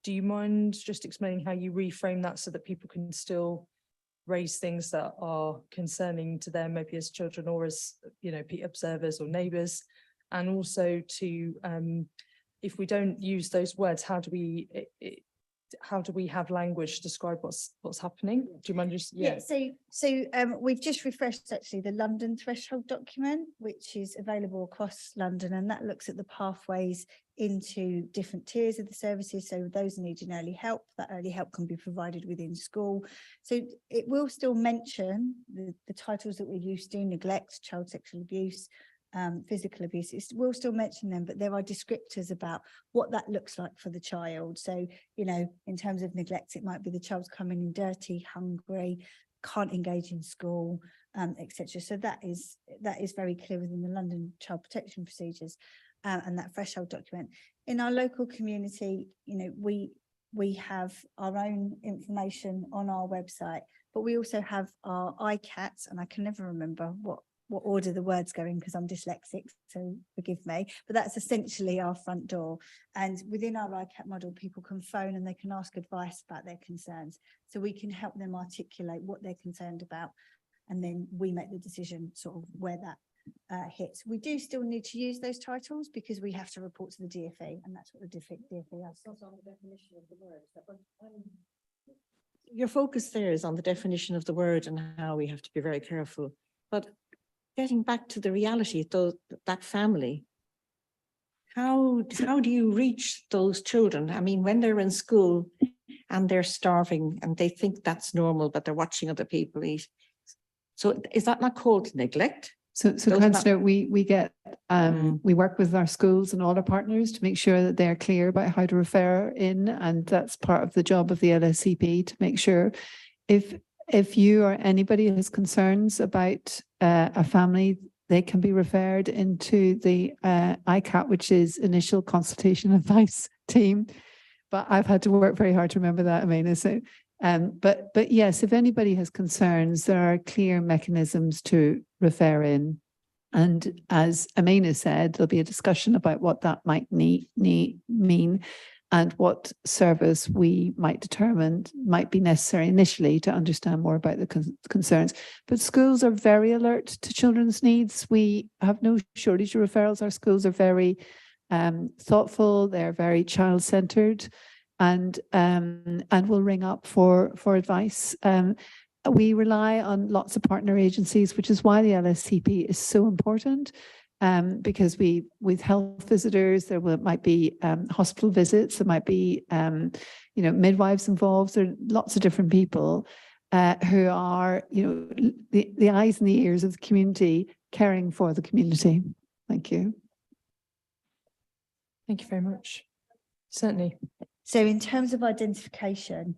Do you mind just explaining how you reframe that so that people can still raise things that are concerning to them, maybe as children or as, you know, observers or neighbours, and also to, if we don't use those words, how do we have language to describe what's happening? Do you mind just So we've just refreshed actually the London threshold document, which is available across London, and that looks at the pathways into different tiers of the services. So those needing early help, that early help can be provided within school. So it will still mention the titles that we're used to: neglect, child sexual abuse, physical abuse. It will still mention them, but there are descriptors about what that looks like for the child. So, you know, in terms of neglect, it might be the child's coming in dirty, hungry, can't engage in school, etc. So that is very clear within the London Child Protection Procedures and that threshold document. In our local community, you know, we have our own information on our website, but we also have our ICATs, and I can never remember what order the words go in because I'm dyslexic, so forgive me, but that's essentially our front door. And within our ICAT model, people can phone and they can ask advice about their concerns, so we can help them articulate what they're concerned about, and then we make the decision sort of where that hits. We do still need to use those titles because we have to report to the DfE, and that's what the DfE asks. On the definition of the word. Your focus there is on the definition of the word and how we have to be very careful. But getting back to the reality, that family, how do you reach those children? I mean, when they're in school and they're starving and they think that's normal, but they're watching other people eat, So is that not called neglect? So Those are not- councillor, we get, we work with our schools and all our partners to make sure that they're clear about how to refer in, and that's part of the job of the LSCP to make sure if you or anybody has concerns about a family, they can be referred into the ICAT, which is Initial Consultation Advice Team. But I've had to work very hard to remember that, Amina. So, but yes, if anybody has concerns, there are clear mechanisms to refer in. And as Amina said, there'll be a discussion about what that might mean and what service we might determine might be necessary initially to understand more about the concerns. But schools are very alert to children's needs. We have no shortage of referrals. Our schools are very thoughtful, they're very child-centered, and will ring up for advice. We rely on lots of partner agencies, which is why the LSCP is so important. Because with health visitors, might be hospital visits, there might be midwives involved. There are lots of different people who are the eyes and the ears of the community, caring for the community. Thank you. Thank you very much. Certainly. So in terms of identification,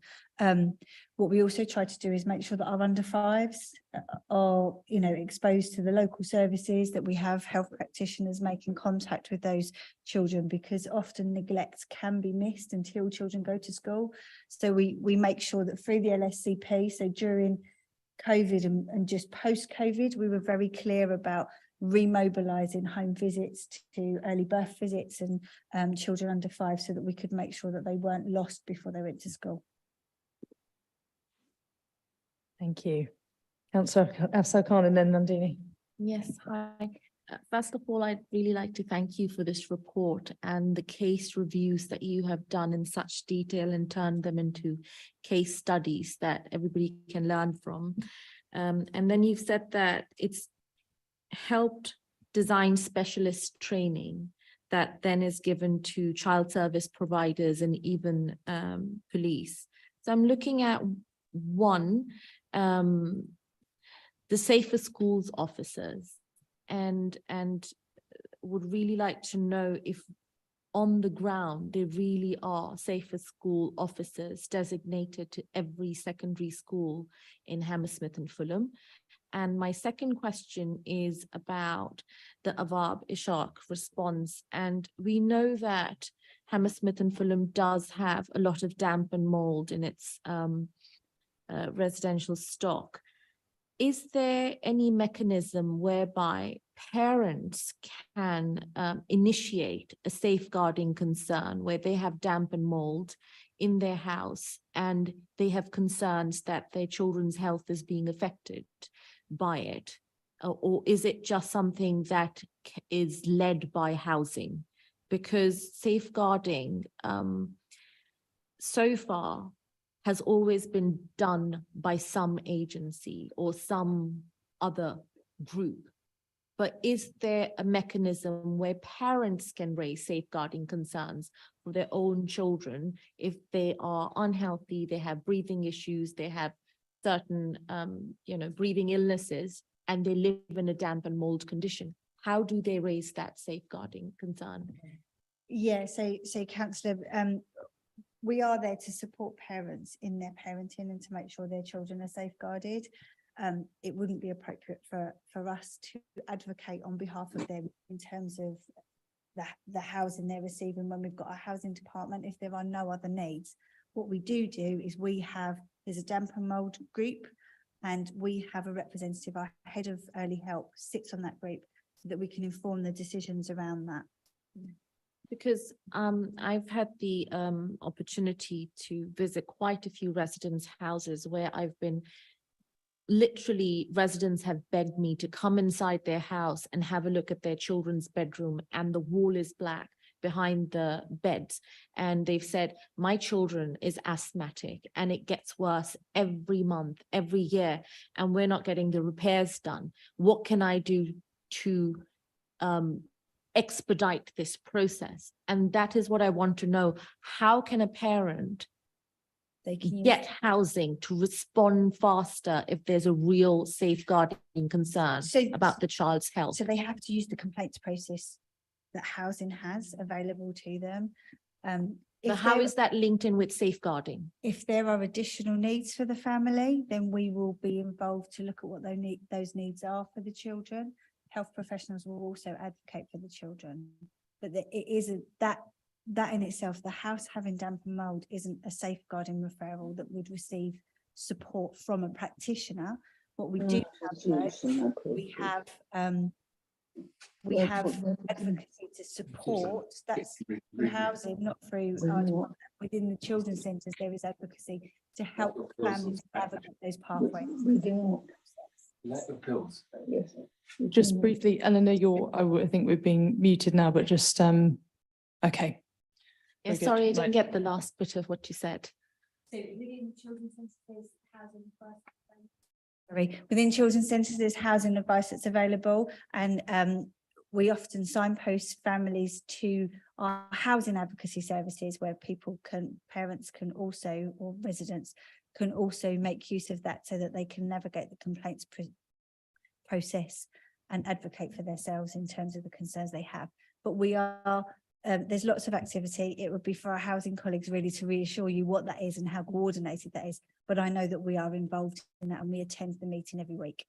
what we also try to do is make sure that our under fives are, exposed to the local services, that we have health practitioners making contact with those children, because often neglect can be missed until children go to school. So we make sure that through the LSCP, so during COVID and just post-COVID, we were very clear about remobilising home visits to early birth visits and children under 5, so that we could make sure that they weren't lost before they went to school. Thank you. Councillor Afsar Khan and then Nandini. Yes, hi. First of all, I'd really like to thank you for this report and the case reviews that you have done in such detail and turned them into case studies that everybody can learn from. And then you've said that it's helped design specialist training that then is given to child service providers and even police. So I'm looking at one, the Safer Schools officers, and would really like to know if on the ground there really are safer school officers designated to every secondary school in Hammersmith and Fulham. And my second question is about the Awab Ishaq response. And we know that Hammersmith and Fulham does have a lot of damp and mold in its residential stock. Is there any mechanism whereby parents can initiate a safeguarding concern where they have damp and mold in their house and they have concerns that their children's health is being affected by it? Or is it just something that is led by housing? Because safeguarding so far has always been done by some agency or some other group. But is there a mechanism where parents can raise safeguarding concerns for their own children if they are unhealthy, they have breathing issues, they have certain, breathing illnesses, and they live in a damp and mold condition? How do they raise that safeguarding concern? Yeah, so Councillor, we are there to support parents in their parenting and to make sure their children are safeguarded. It wouldn't be appropriate for us to advocate on behalf of them in terms of the housing they're receiving when we've got a housing department if there are no other needs. What we do is there's a damp and mold group, and we have a representative, our head of early help sits on that group so that we can inform the decisions around that. Because I've had the opportunity to visit quite a few residents' houses where I've been literally, residents have begged me to come inside their house and have a look at their children's bedroom, and the wall is black behind the beds. And they've said, my children is asthmatic and it gets worse every month, every year, and we're not getting the repairs done. What can I do to expedite this process? And that is what I want to know. How can a parent They can use get housing to respond faster if there's a real safeguarding concern about the child's health? So they have to use the complaints process that housing has available to them. But how is that linked in with safeguarding? If there are additional needs for the family, then we will be involved to look at what those needs are for the children. Health professionals will also advocate for the children. But it isn't that in itself, the house having damp and mold isn't a safeguarding referral that would receive support from a practitioner. What we do have, we have advocacy to support, that's through housing, not through our department. Within the children's centres, there is advocacy to help families navigate those pathways. Just briefly, Eleanor, I think we're being muted now, but just, okay. Yeah, Very good. sorry, I didn't Right. get the last bit of what you said. So within children's centres, there's housing advice. Sorry, within children's centres, there's housing advice that's available, and we often signpost families to our housing advocacy services where parents can also, or residents can also make use of that so that they can navigate the complaints process and advocate for themselves in terms of the concerns they have. But we are, there's lots of activity. It would be for our housing colleagues really to reassure you what that is and how coordinated that is. But I know that we are involved in that and we attend the meeting every week.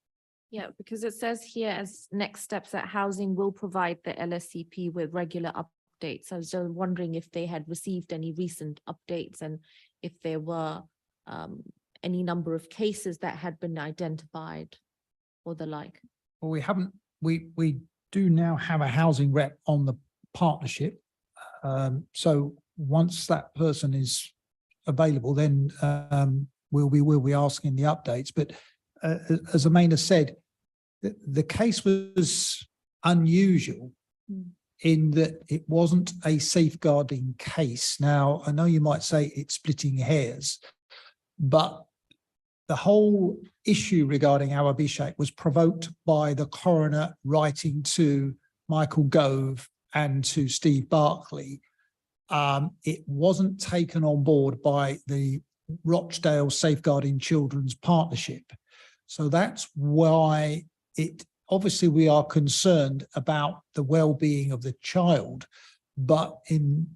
Yeah, because it says here as next steps that housing will provide the LSCP with regular updates. I was just wondering if they had received any recent updates and if there were any number of cases that had been identified or the like. Well, we haven't, we do now have a housing rep on the partnership. So once that person is available, then we'll be asking the updates. But as Amanda said, the case was unusual in that it wasn't a safeguarding case. Now, I know you might say it's splitting hairs, but the whole issue regarding our Abhishek was provoked by the coroner writing to Michael Gove and to Steve Barclay. It wasn't taken on board by the Rochdale Safeguarding Children's Partnership. So that's why obviously we are concerned about the well-being of the child, but in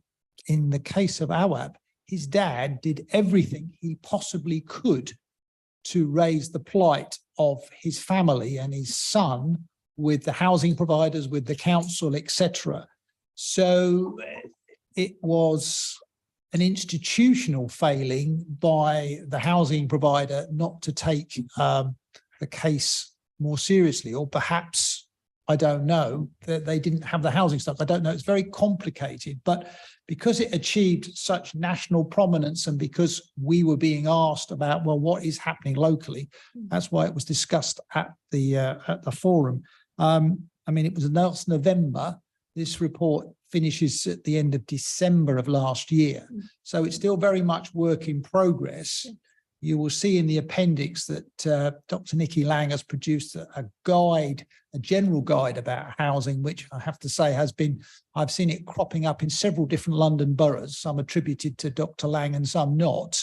the case of Awab, his dad did everything he possibly could to raise the plight of his family and his son with the housing providers, with the council, etc. So it was an institutional failing by the housing provider not to take the case more seriously, or perhaps, I don't know, that they didn't have the housing stuff. I don't know. It's very complicated, but because it achieved such national prominence and because we were being asked about, well, what is happening locally, that's why it was discussed at the forum. I mean, it was last November. This report finishes at the end of December of last year. So it's still very much work in progress. You will see in the appendix that Dr. Nikki Lang has produced a guide, a general guide about housing, which I have to say I've seen it cropping up in several different London boroughs, some attributed to Dr. Lang and some not.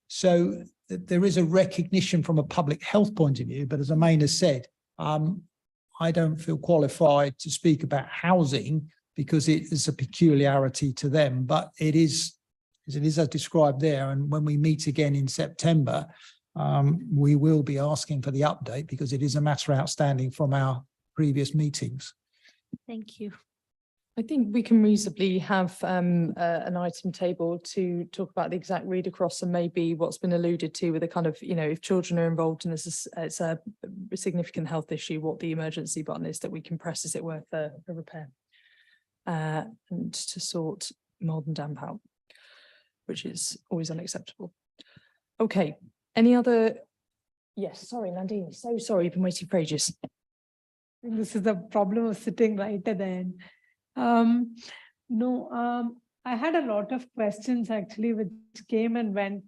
So there is a recognition from a public health point of view, but as Amanda said, I don't feel qualified to speak about housing because it is a peculiarity to them, but it is as described there. And when we meet again in September, we will be asking for the update because it is a matter outstanding from our previous meetings. Thank you. I think we can reasonably have an item table to talk about the exact read across and maybe what's been alluded to with a kind of, if children are involved in this, it's a significant health issue, what the emergency button is that we can press, is it worth a repair? And to sort mold and damp out, which is always unacceptable. Okay, any other? Yes, sorry, Nandini, so sorry, you've been waiting for ages. This is the problem of sitting right at the end. I had a lot of questions actually which came and went.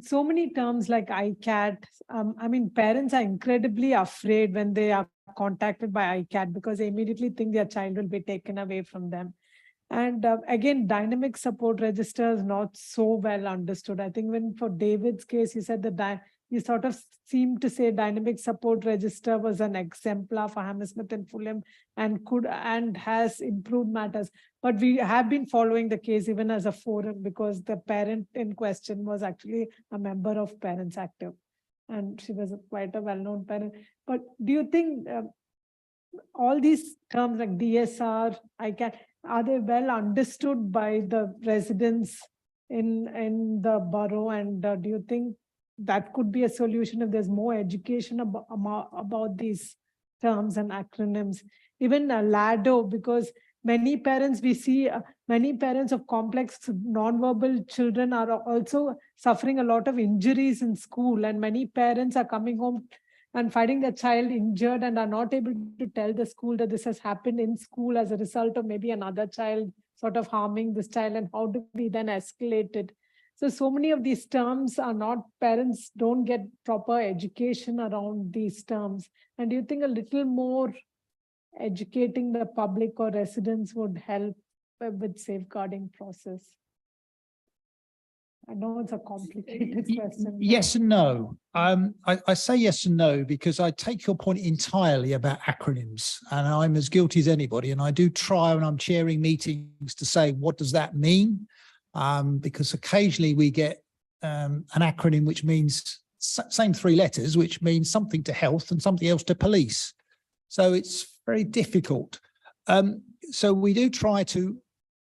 So many terms like ICAT. I mean, parents are incredibly afraid when they are contacted by ICAT because they immediately think their child will be taken away from them. And again, dynamic support register is not so well understood. I think when for David's case, you said that you sort of seemed to say dynamic support register was an exemplar for Hammersmith and Fulham and has improved matters. But we have been following the case even as a forum because the parent in question was actually a member of Parents Active. And she was quite a well-known parent. But do you think all these terms like DSR, are they well understood by the residents in the borough? And do you think that could be a solution if there's more education about these terms and acronyms? Even LADO, because many parents, we see many parents of complex nonverbal children are also suffering a lot of injuries in school, and many parents are coming home and finding their child injured and are not able to tell the school that this has happened in school as a result of maybe another child sort of harming this child, and how do we then escalate it? So many of these terms are not, parents don't get proper education around these terms. And do you think a little more educating the public or residents would help with safeguarding process? I know it's a complicated question. Yes and no. I say yes and no because I take your point entirely about acronyms, and I'm as guilty as anybody. And I do try when I'm chairing meetings to say, what does that mean? Because occasionally we get an acronym which means same three letters, which means something to health and something else to police. So it's very difficult. So we do try to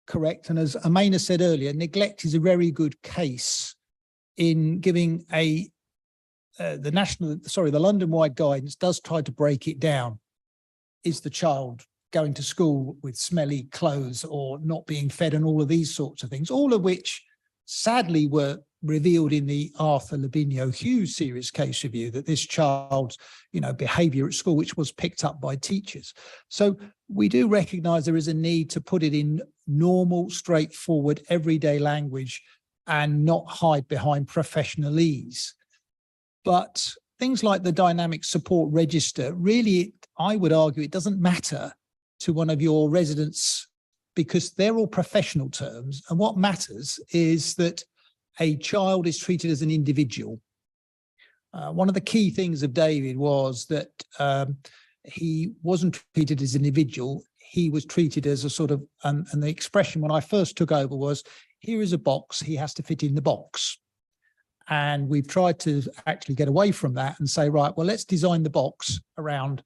correct. And as Amina said earlier, neglect is a very good case in giving the London-wide guidance does try to break it down. Is the child going to school with smelly clothes or not being fed and all of these sorts of things, all of which sadly were revealed in the Arthur Lavinia Hughes series case review, that this child's, behavior at school, which was picked up by teachers. So we do recognize there is a need to put it in normal, straightforward, everyday language and not hide behind professionalese. But things like the dynamic support register, really, I would argue it doesn't matter to one of your residents because they're all professional terms. And what matters is that a child is treated as an individual. One of the key things of David was that he wasn't treated as an individual. He was treated as a sort of, and the expression when I first took over was, here is a box, he has to fit in the box. And we've tried to actually get away from that and say, right, well, let's design the box around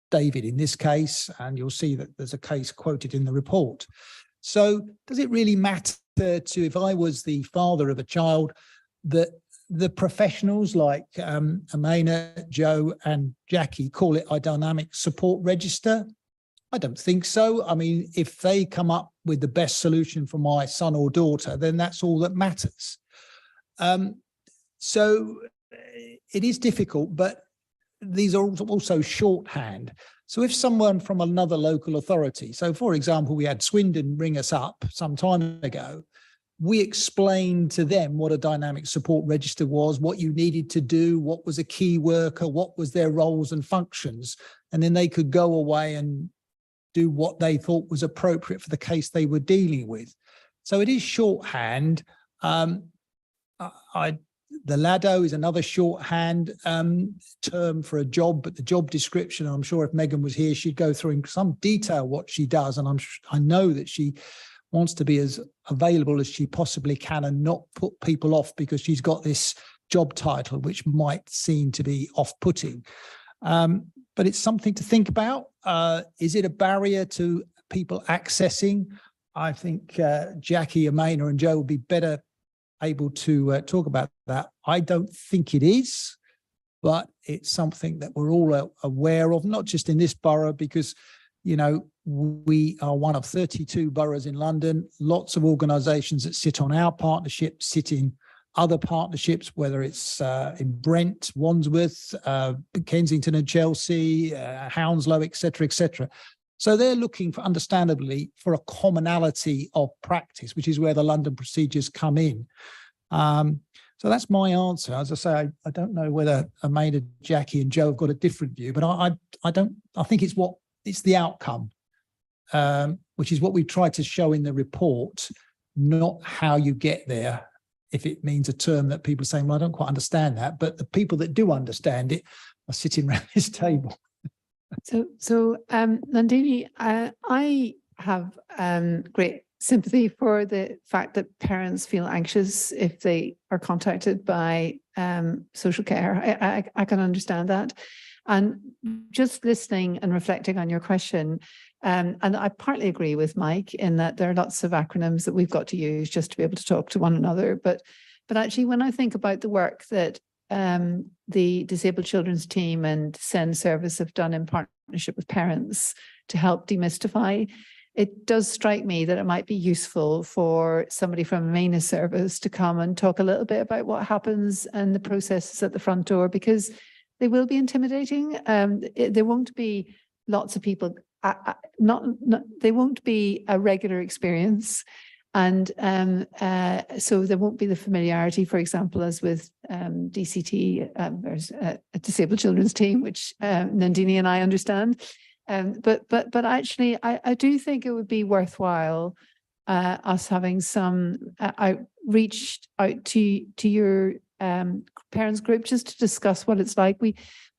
David in this case. And you'll see that there's a case quoted in the report. So does it really matter to, if I was the father of a child, that the professionals like Amina, Joe and Jackie call it a dynamic support register? I don't think so. I mean, if they come up with the best solution for my son or daughter, then that's all that matters. So it is difficult, but these are also shorthand. So if someone from another local authority, so for example, we had Swindon ring us up some time ago, we explained to them what a dynamic support register was, what you needed to do, what was a key worker, what was their roles and functions, and then they could go away and do what they thought was appropriate for the case they were dealing with. So it is shorthand. The LADO is another shorthand term for a job, but the job description, I'm sure if Megan was here, she'd go through in some detail what she does. And I know that she wants to be as available as she possibly can and not put people off because she's got this job title, which might seem to be off-putting. But it's something to think about. Is it a barrier to people accessing? I think Jackie, Amina and Joe will be better able to talk about that. I don't think it is, but it's something that we're all aware of, not just in this borough, because, we are one of 32 boroughs in London. Lots of organisations that sit on our partnership sit in other partnerships, whether it's in Brent, Wandsworth, Kensington and Chelsea, Hounslow, et cetera, So they're looking for, understandably, for a commonality of practice, which is where the London procedures come in. So that's my answer. As I say, I don't know whether Amanda, Jackie and Joe have got a different view, but I think it's the outcome. which is what we try to show in the report, not how you get there. If it means a term that people are saying, well, I don't quite understand that, but the people that do understand it are sitting around this table. So Nandini, I have great sympathy for the fact that parents feel anxious if they are contacted by social care. I can understand that. And just listening and reflecting on your question, and I partly agree with Mike in that there are lots of acronyms that we've got to use just to be able to talk to one another. But actually, when I think about the work that the Disabled Children's Team and SEND Service have done in partnership with parents to help demystify, it does strike me that it might be useful for somebody from a MENA service to come and talk a little bit about what happens and the processes at the front door, because they will be intimidating. There won't be lots of people, they won't be a regular experience. And so there won't be the familiarity, for example, as with DCT, there's a Disabled Children's Team, which Nandini and I understand. But actually, I do think it would be worthwhile us having some outreach out to your parents group just to discuss what it's like. We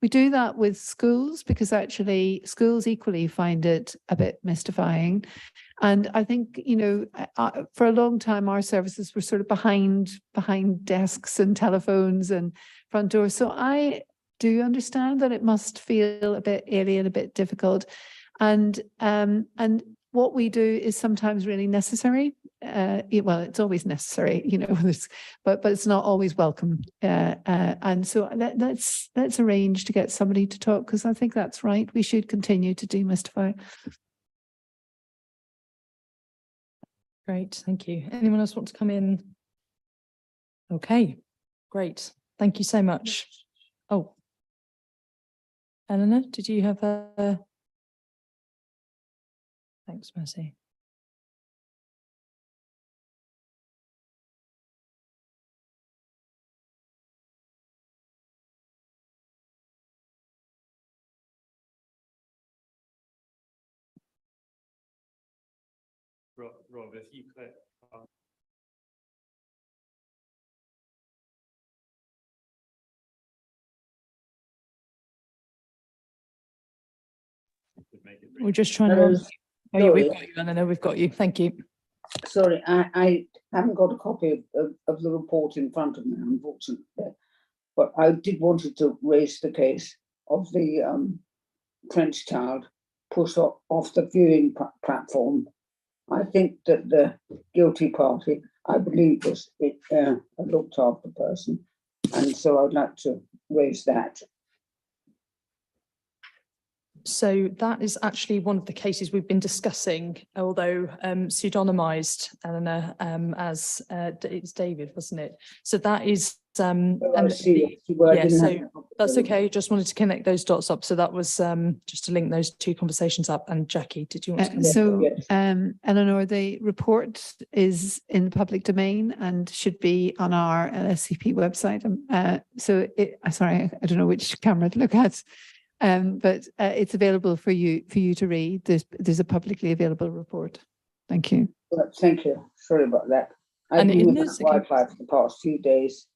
do that with schools because actually schools equally find it a bit mystifying. And I think, you know, for a long time, our services were sort of behind desks and telephones and front doors. So I do understand that it must feel a bit alien, a bit difficult. And what we do is sometimes really necessary. Well, it's always necessary, you know, but it's not always welcome. And so let's arrange to get somebody to talk, because I think that's right. We should continue to demystify. Great, thank you. Anyone else want to come in? Okay, great. Thank you so much. Oh, Eleanor, did you have a? Thanks, Mercy. Rob, if you click we're just trying to. Oh, yeah, we've got you, Eleanor. We've got you. Thank you. Sorry, I haven't got a copy of the report in front of me, unfortunately. But I did wanted to raise the case of the French child pushed off the viewing platform. I think that the guilty party, I believe, was a looked after person, and so I'd like to raise that. So that is actually one of the cases we've been discussing, although pseudonymized, Eleanor, as it's David, wasn't it? So that is yeah, so that's okay. Just wanted to connect those dots up. So that was just to link those two conversations up. And Jackie, did you want to come in? Eleanor, the report is in the public domain and should be on our LSCP website. Sorry, I don't know which camera to look at. But it's available for you to read. There's a publicly available report. Thank you. Well, thank you. Sorry about that. I've been without Wi-Fi for the past few days.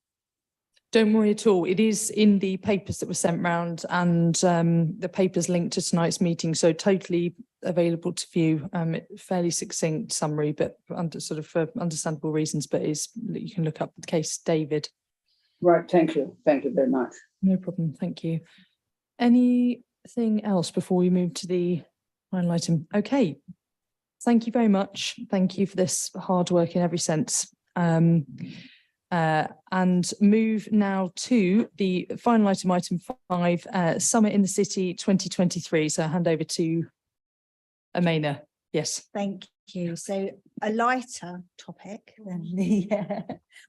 Don't worry at all. It is in the papers that were sent round, and the papers linked to tonight's meeting, so totally available to view. Fairly succinct summary, but under sort of for understandable reasons. But you can look up the case, David. Right. Thank you. Thank you very much. No problem. Thank you. Anything else before we move to the final item? Okay. Thank you very much. Thank you for this hard work in every sense. And move now to the final item 5, Summit in the City 2023. So I hand over to Amena. Yes. Thank you. So a lighter topic than the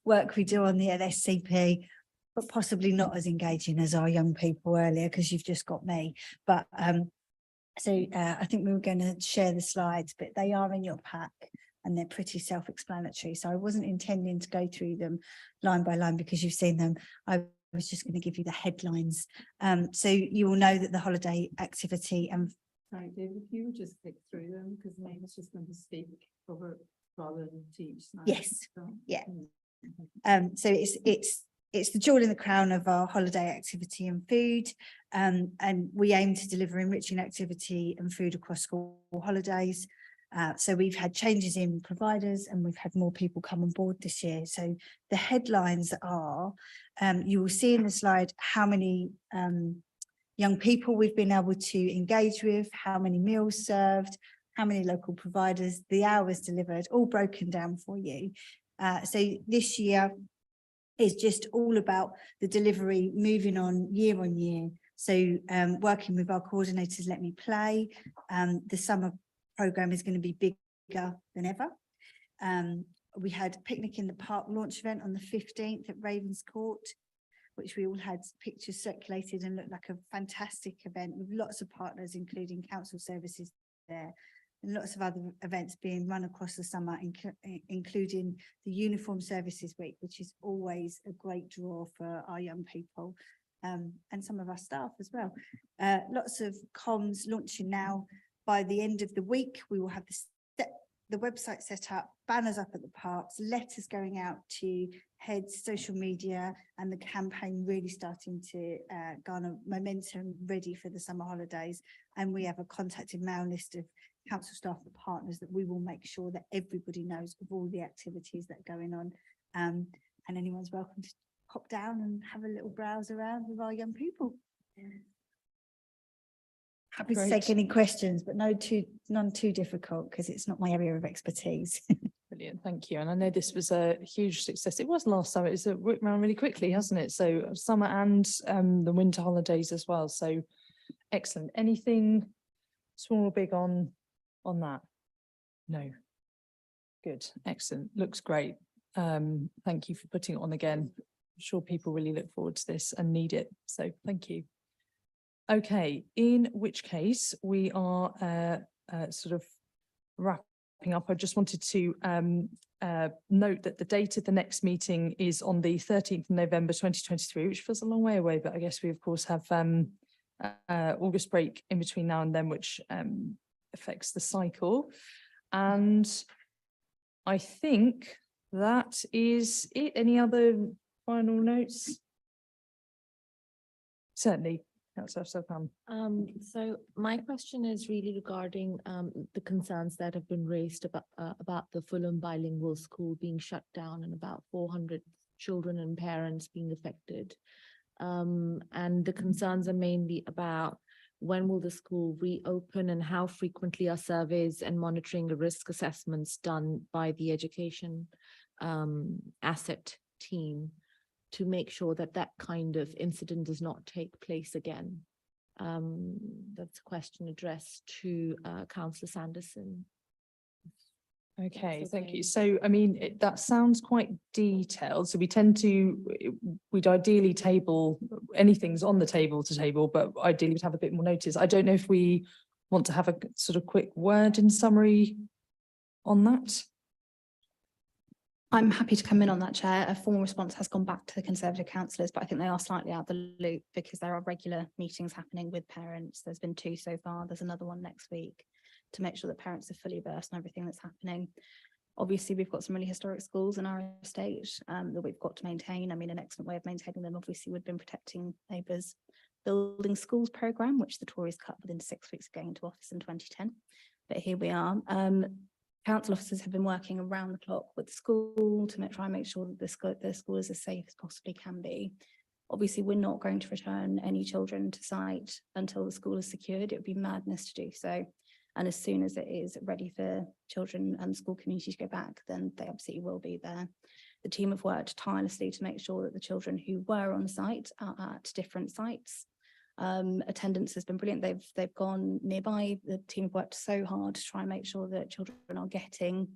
work we do on the LSCP, but possibly not as engaging as our young people earlier, because you've just got me. But I think we were going to share the slides, but they are in your pack and they're pretty self-explanatory. So I wasn't intending to go through them line by line because you've seen them. I was just going to give you the headlines. So you will know that the holiday activity and Sorry, David, if you would just click through them, because Nate's just going to speak over rather than teach. Yes. So, Yeah. So it's the jewel in the crown of our holiday activity and food. And we aim to deliver enriching activity and food across school holidays. So we've had changes in providers and we've had more people come on board this year. So the headlines are, you will see in the slide how many young people we've been able to engage with, how many meals served, how many local providers, the hours delivered, all broken down for you. So this year is just all about the delivery moving on year. So working with our coordinators, Let Me Play, the summer programme is going to be bigger than ever. We had Picnic in the Park launch event on the 15th at Ravenscourt, which we all had pictures circulated and looked like a fantastic event with lots of partners, including council services there, and lots of other events being run across the summer, including the Uniform Services Week, which is always a great draw for our young people and some of our staff as well. Lots of comms launching now. By the end of the week, we will have the website set up, banners up at the parks, letters going out to heads, social media, and the campaign really starting to garner momentum, ready for the summer holidays. And we have a contacted mail list of council staff and partners that we will make sure that everybody knows of all the activities that are going on. And anyone's welcome to pop down and have a little browse around with our young people. Happy to take any questions, but none too difficult because it's not my area of expertise. Brilliant, thank you. And I know this was a huge success. It was last summer. It's went around really quickly, hasn't it? So summer and the winter holidays as well. So excellent. Anything small or big on that? No. Good, excellent. Looks great. Thank you for putting it on again. I'm sure people really look forward to this and need it. So thank you. Okay, in which case we are sort of wrapping up. I just wanted to note that the date of the next meeting is on the 13th of November 2023, which feels a long way away, but I guess we of course have August break in between now and then, which affects the cycle. And I think that is it. Any other final notes? Certainly. So my question is really regarding the concerns that have been raised about the Fulham bilingual school being shut down and about 400 children and parents being affected. And the concerns are mainly about when will the school reopen and how frequently are surveys and monitoring the risk assessments done by the education asset team to make sure that that kind of incident does not take place again. That's a question addressed to Councillor Sanderson. Okay, thank you. So, I mean, that sounds quite detailed. So we tend to, we'd ideally table anything's on the table to table, but ideally would have a bit more notice. I don't know if we want to have a sort of quick word in summary on that. I'm happy to come in on that, Chair. A formal response has gone back to the Conservative councillors, but I think they are slightly out the loop because there are regular meetings happening with parents. There's been 2 so far. There's another one next week to make sure that parents are fully versed in everything that's happening. Obviously, we've got some really historic schools in our estate that we've got to maintain. I mean, an excellent way of maintaining them, obviously, would have been protecting neighbours. Building schools programme, which the Tories cut within 6 weeks of going into office in 2010. But here we are. Council officers have been working around the clock with the school to try and make sure that the school is as safe as possibly can be. Obviously, we're not going to return any children to site until the school is secured. It would be madness to do so. And as soon as it is ready for children and the school community to go back, then they absolutely will be there. The team have worked tirelessly to make sure that the children who were on site are at different sites. Attendance has been brilliant. They've gone nearby. The team have worked so hard to try and make sure that children are getting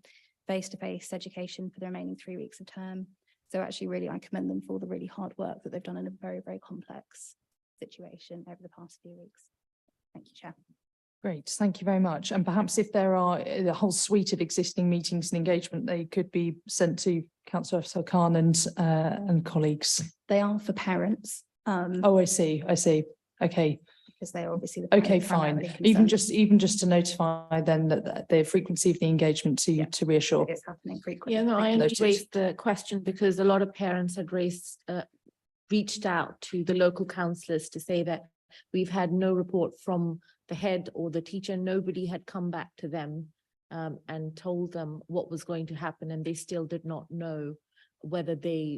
face-to-face education for the remaining 3 weeks of term. So actually, really, I commend them for all the really hard work that they've done in a very, very complex situation over the past few weeks. Thank you, Chair. Great, thank you very much. And perhaps if there are a whole suite of existing meetings and engagement, they could be sent to Councillor Khan and colleagues. They are for parents. Oh, I see. Okay. because they are obviously the Okay, parents fine. primarily Even just to notify then that the frequency of the engagement to reassure. It's happening frequently. Yeah, no, I only Noted. raised the question because a lot of parents had reached out to the local councillors to say that we've had no report from the head or the teacher. Nobody had come back to them and told them what was going to happen, and they still did not know whether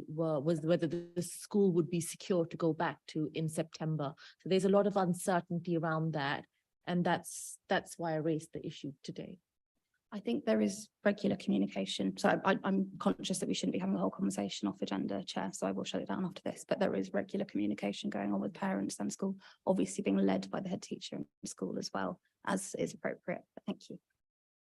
whether the school would be secure to go back to in September. So there's a lot of uncertainty around that, and that's why I raised the issue today. I think there is regular communication. So I'm conscious that we shouldn't be having the whole conversation off agenda, Chair, so I will shut it down after this. But there is regular communication going on with parents and school, obviously being led by the head teacher in school as well, as is appropriate. But thank you.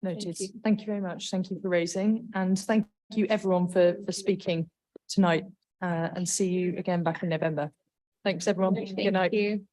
Noted. Thank you very much. Thank you for raising, and thank you everyone for speaking tonight, and see you again back in November. Thanks everyone. Good night. Thank you.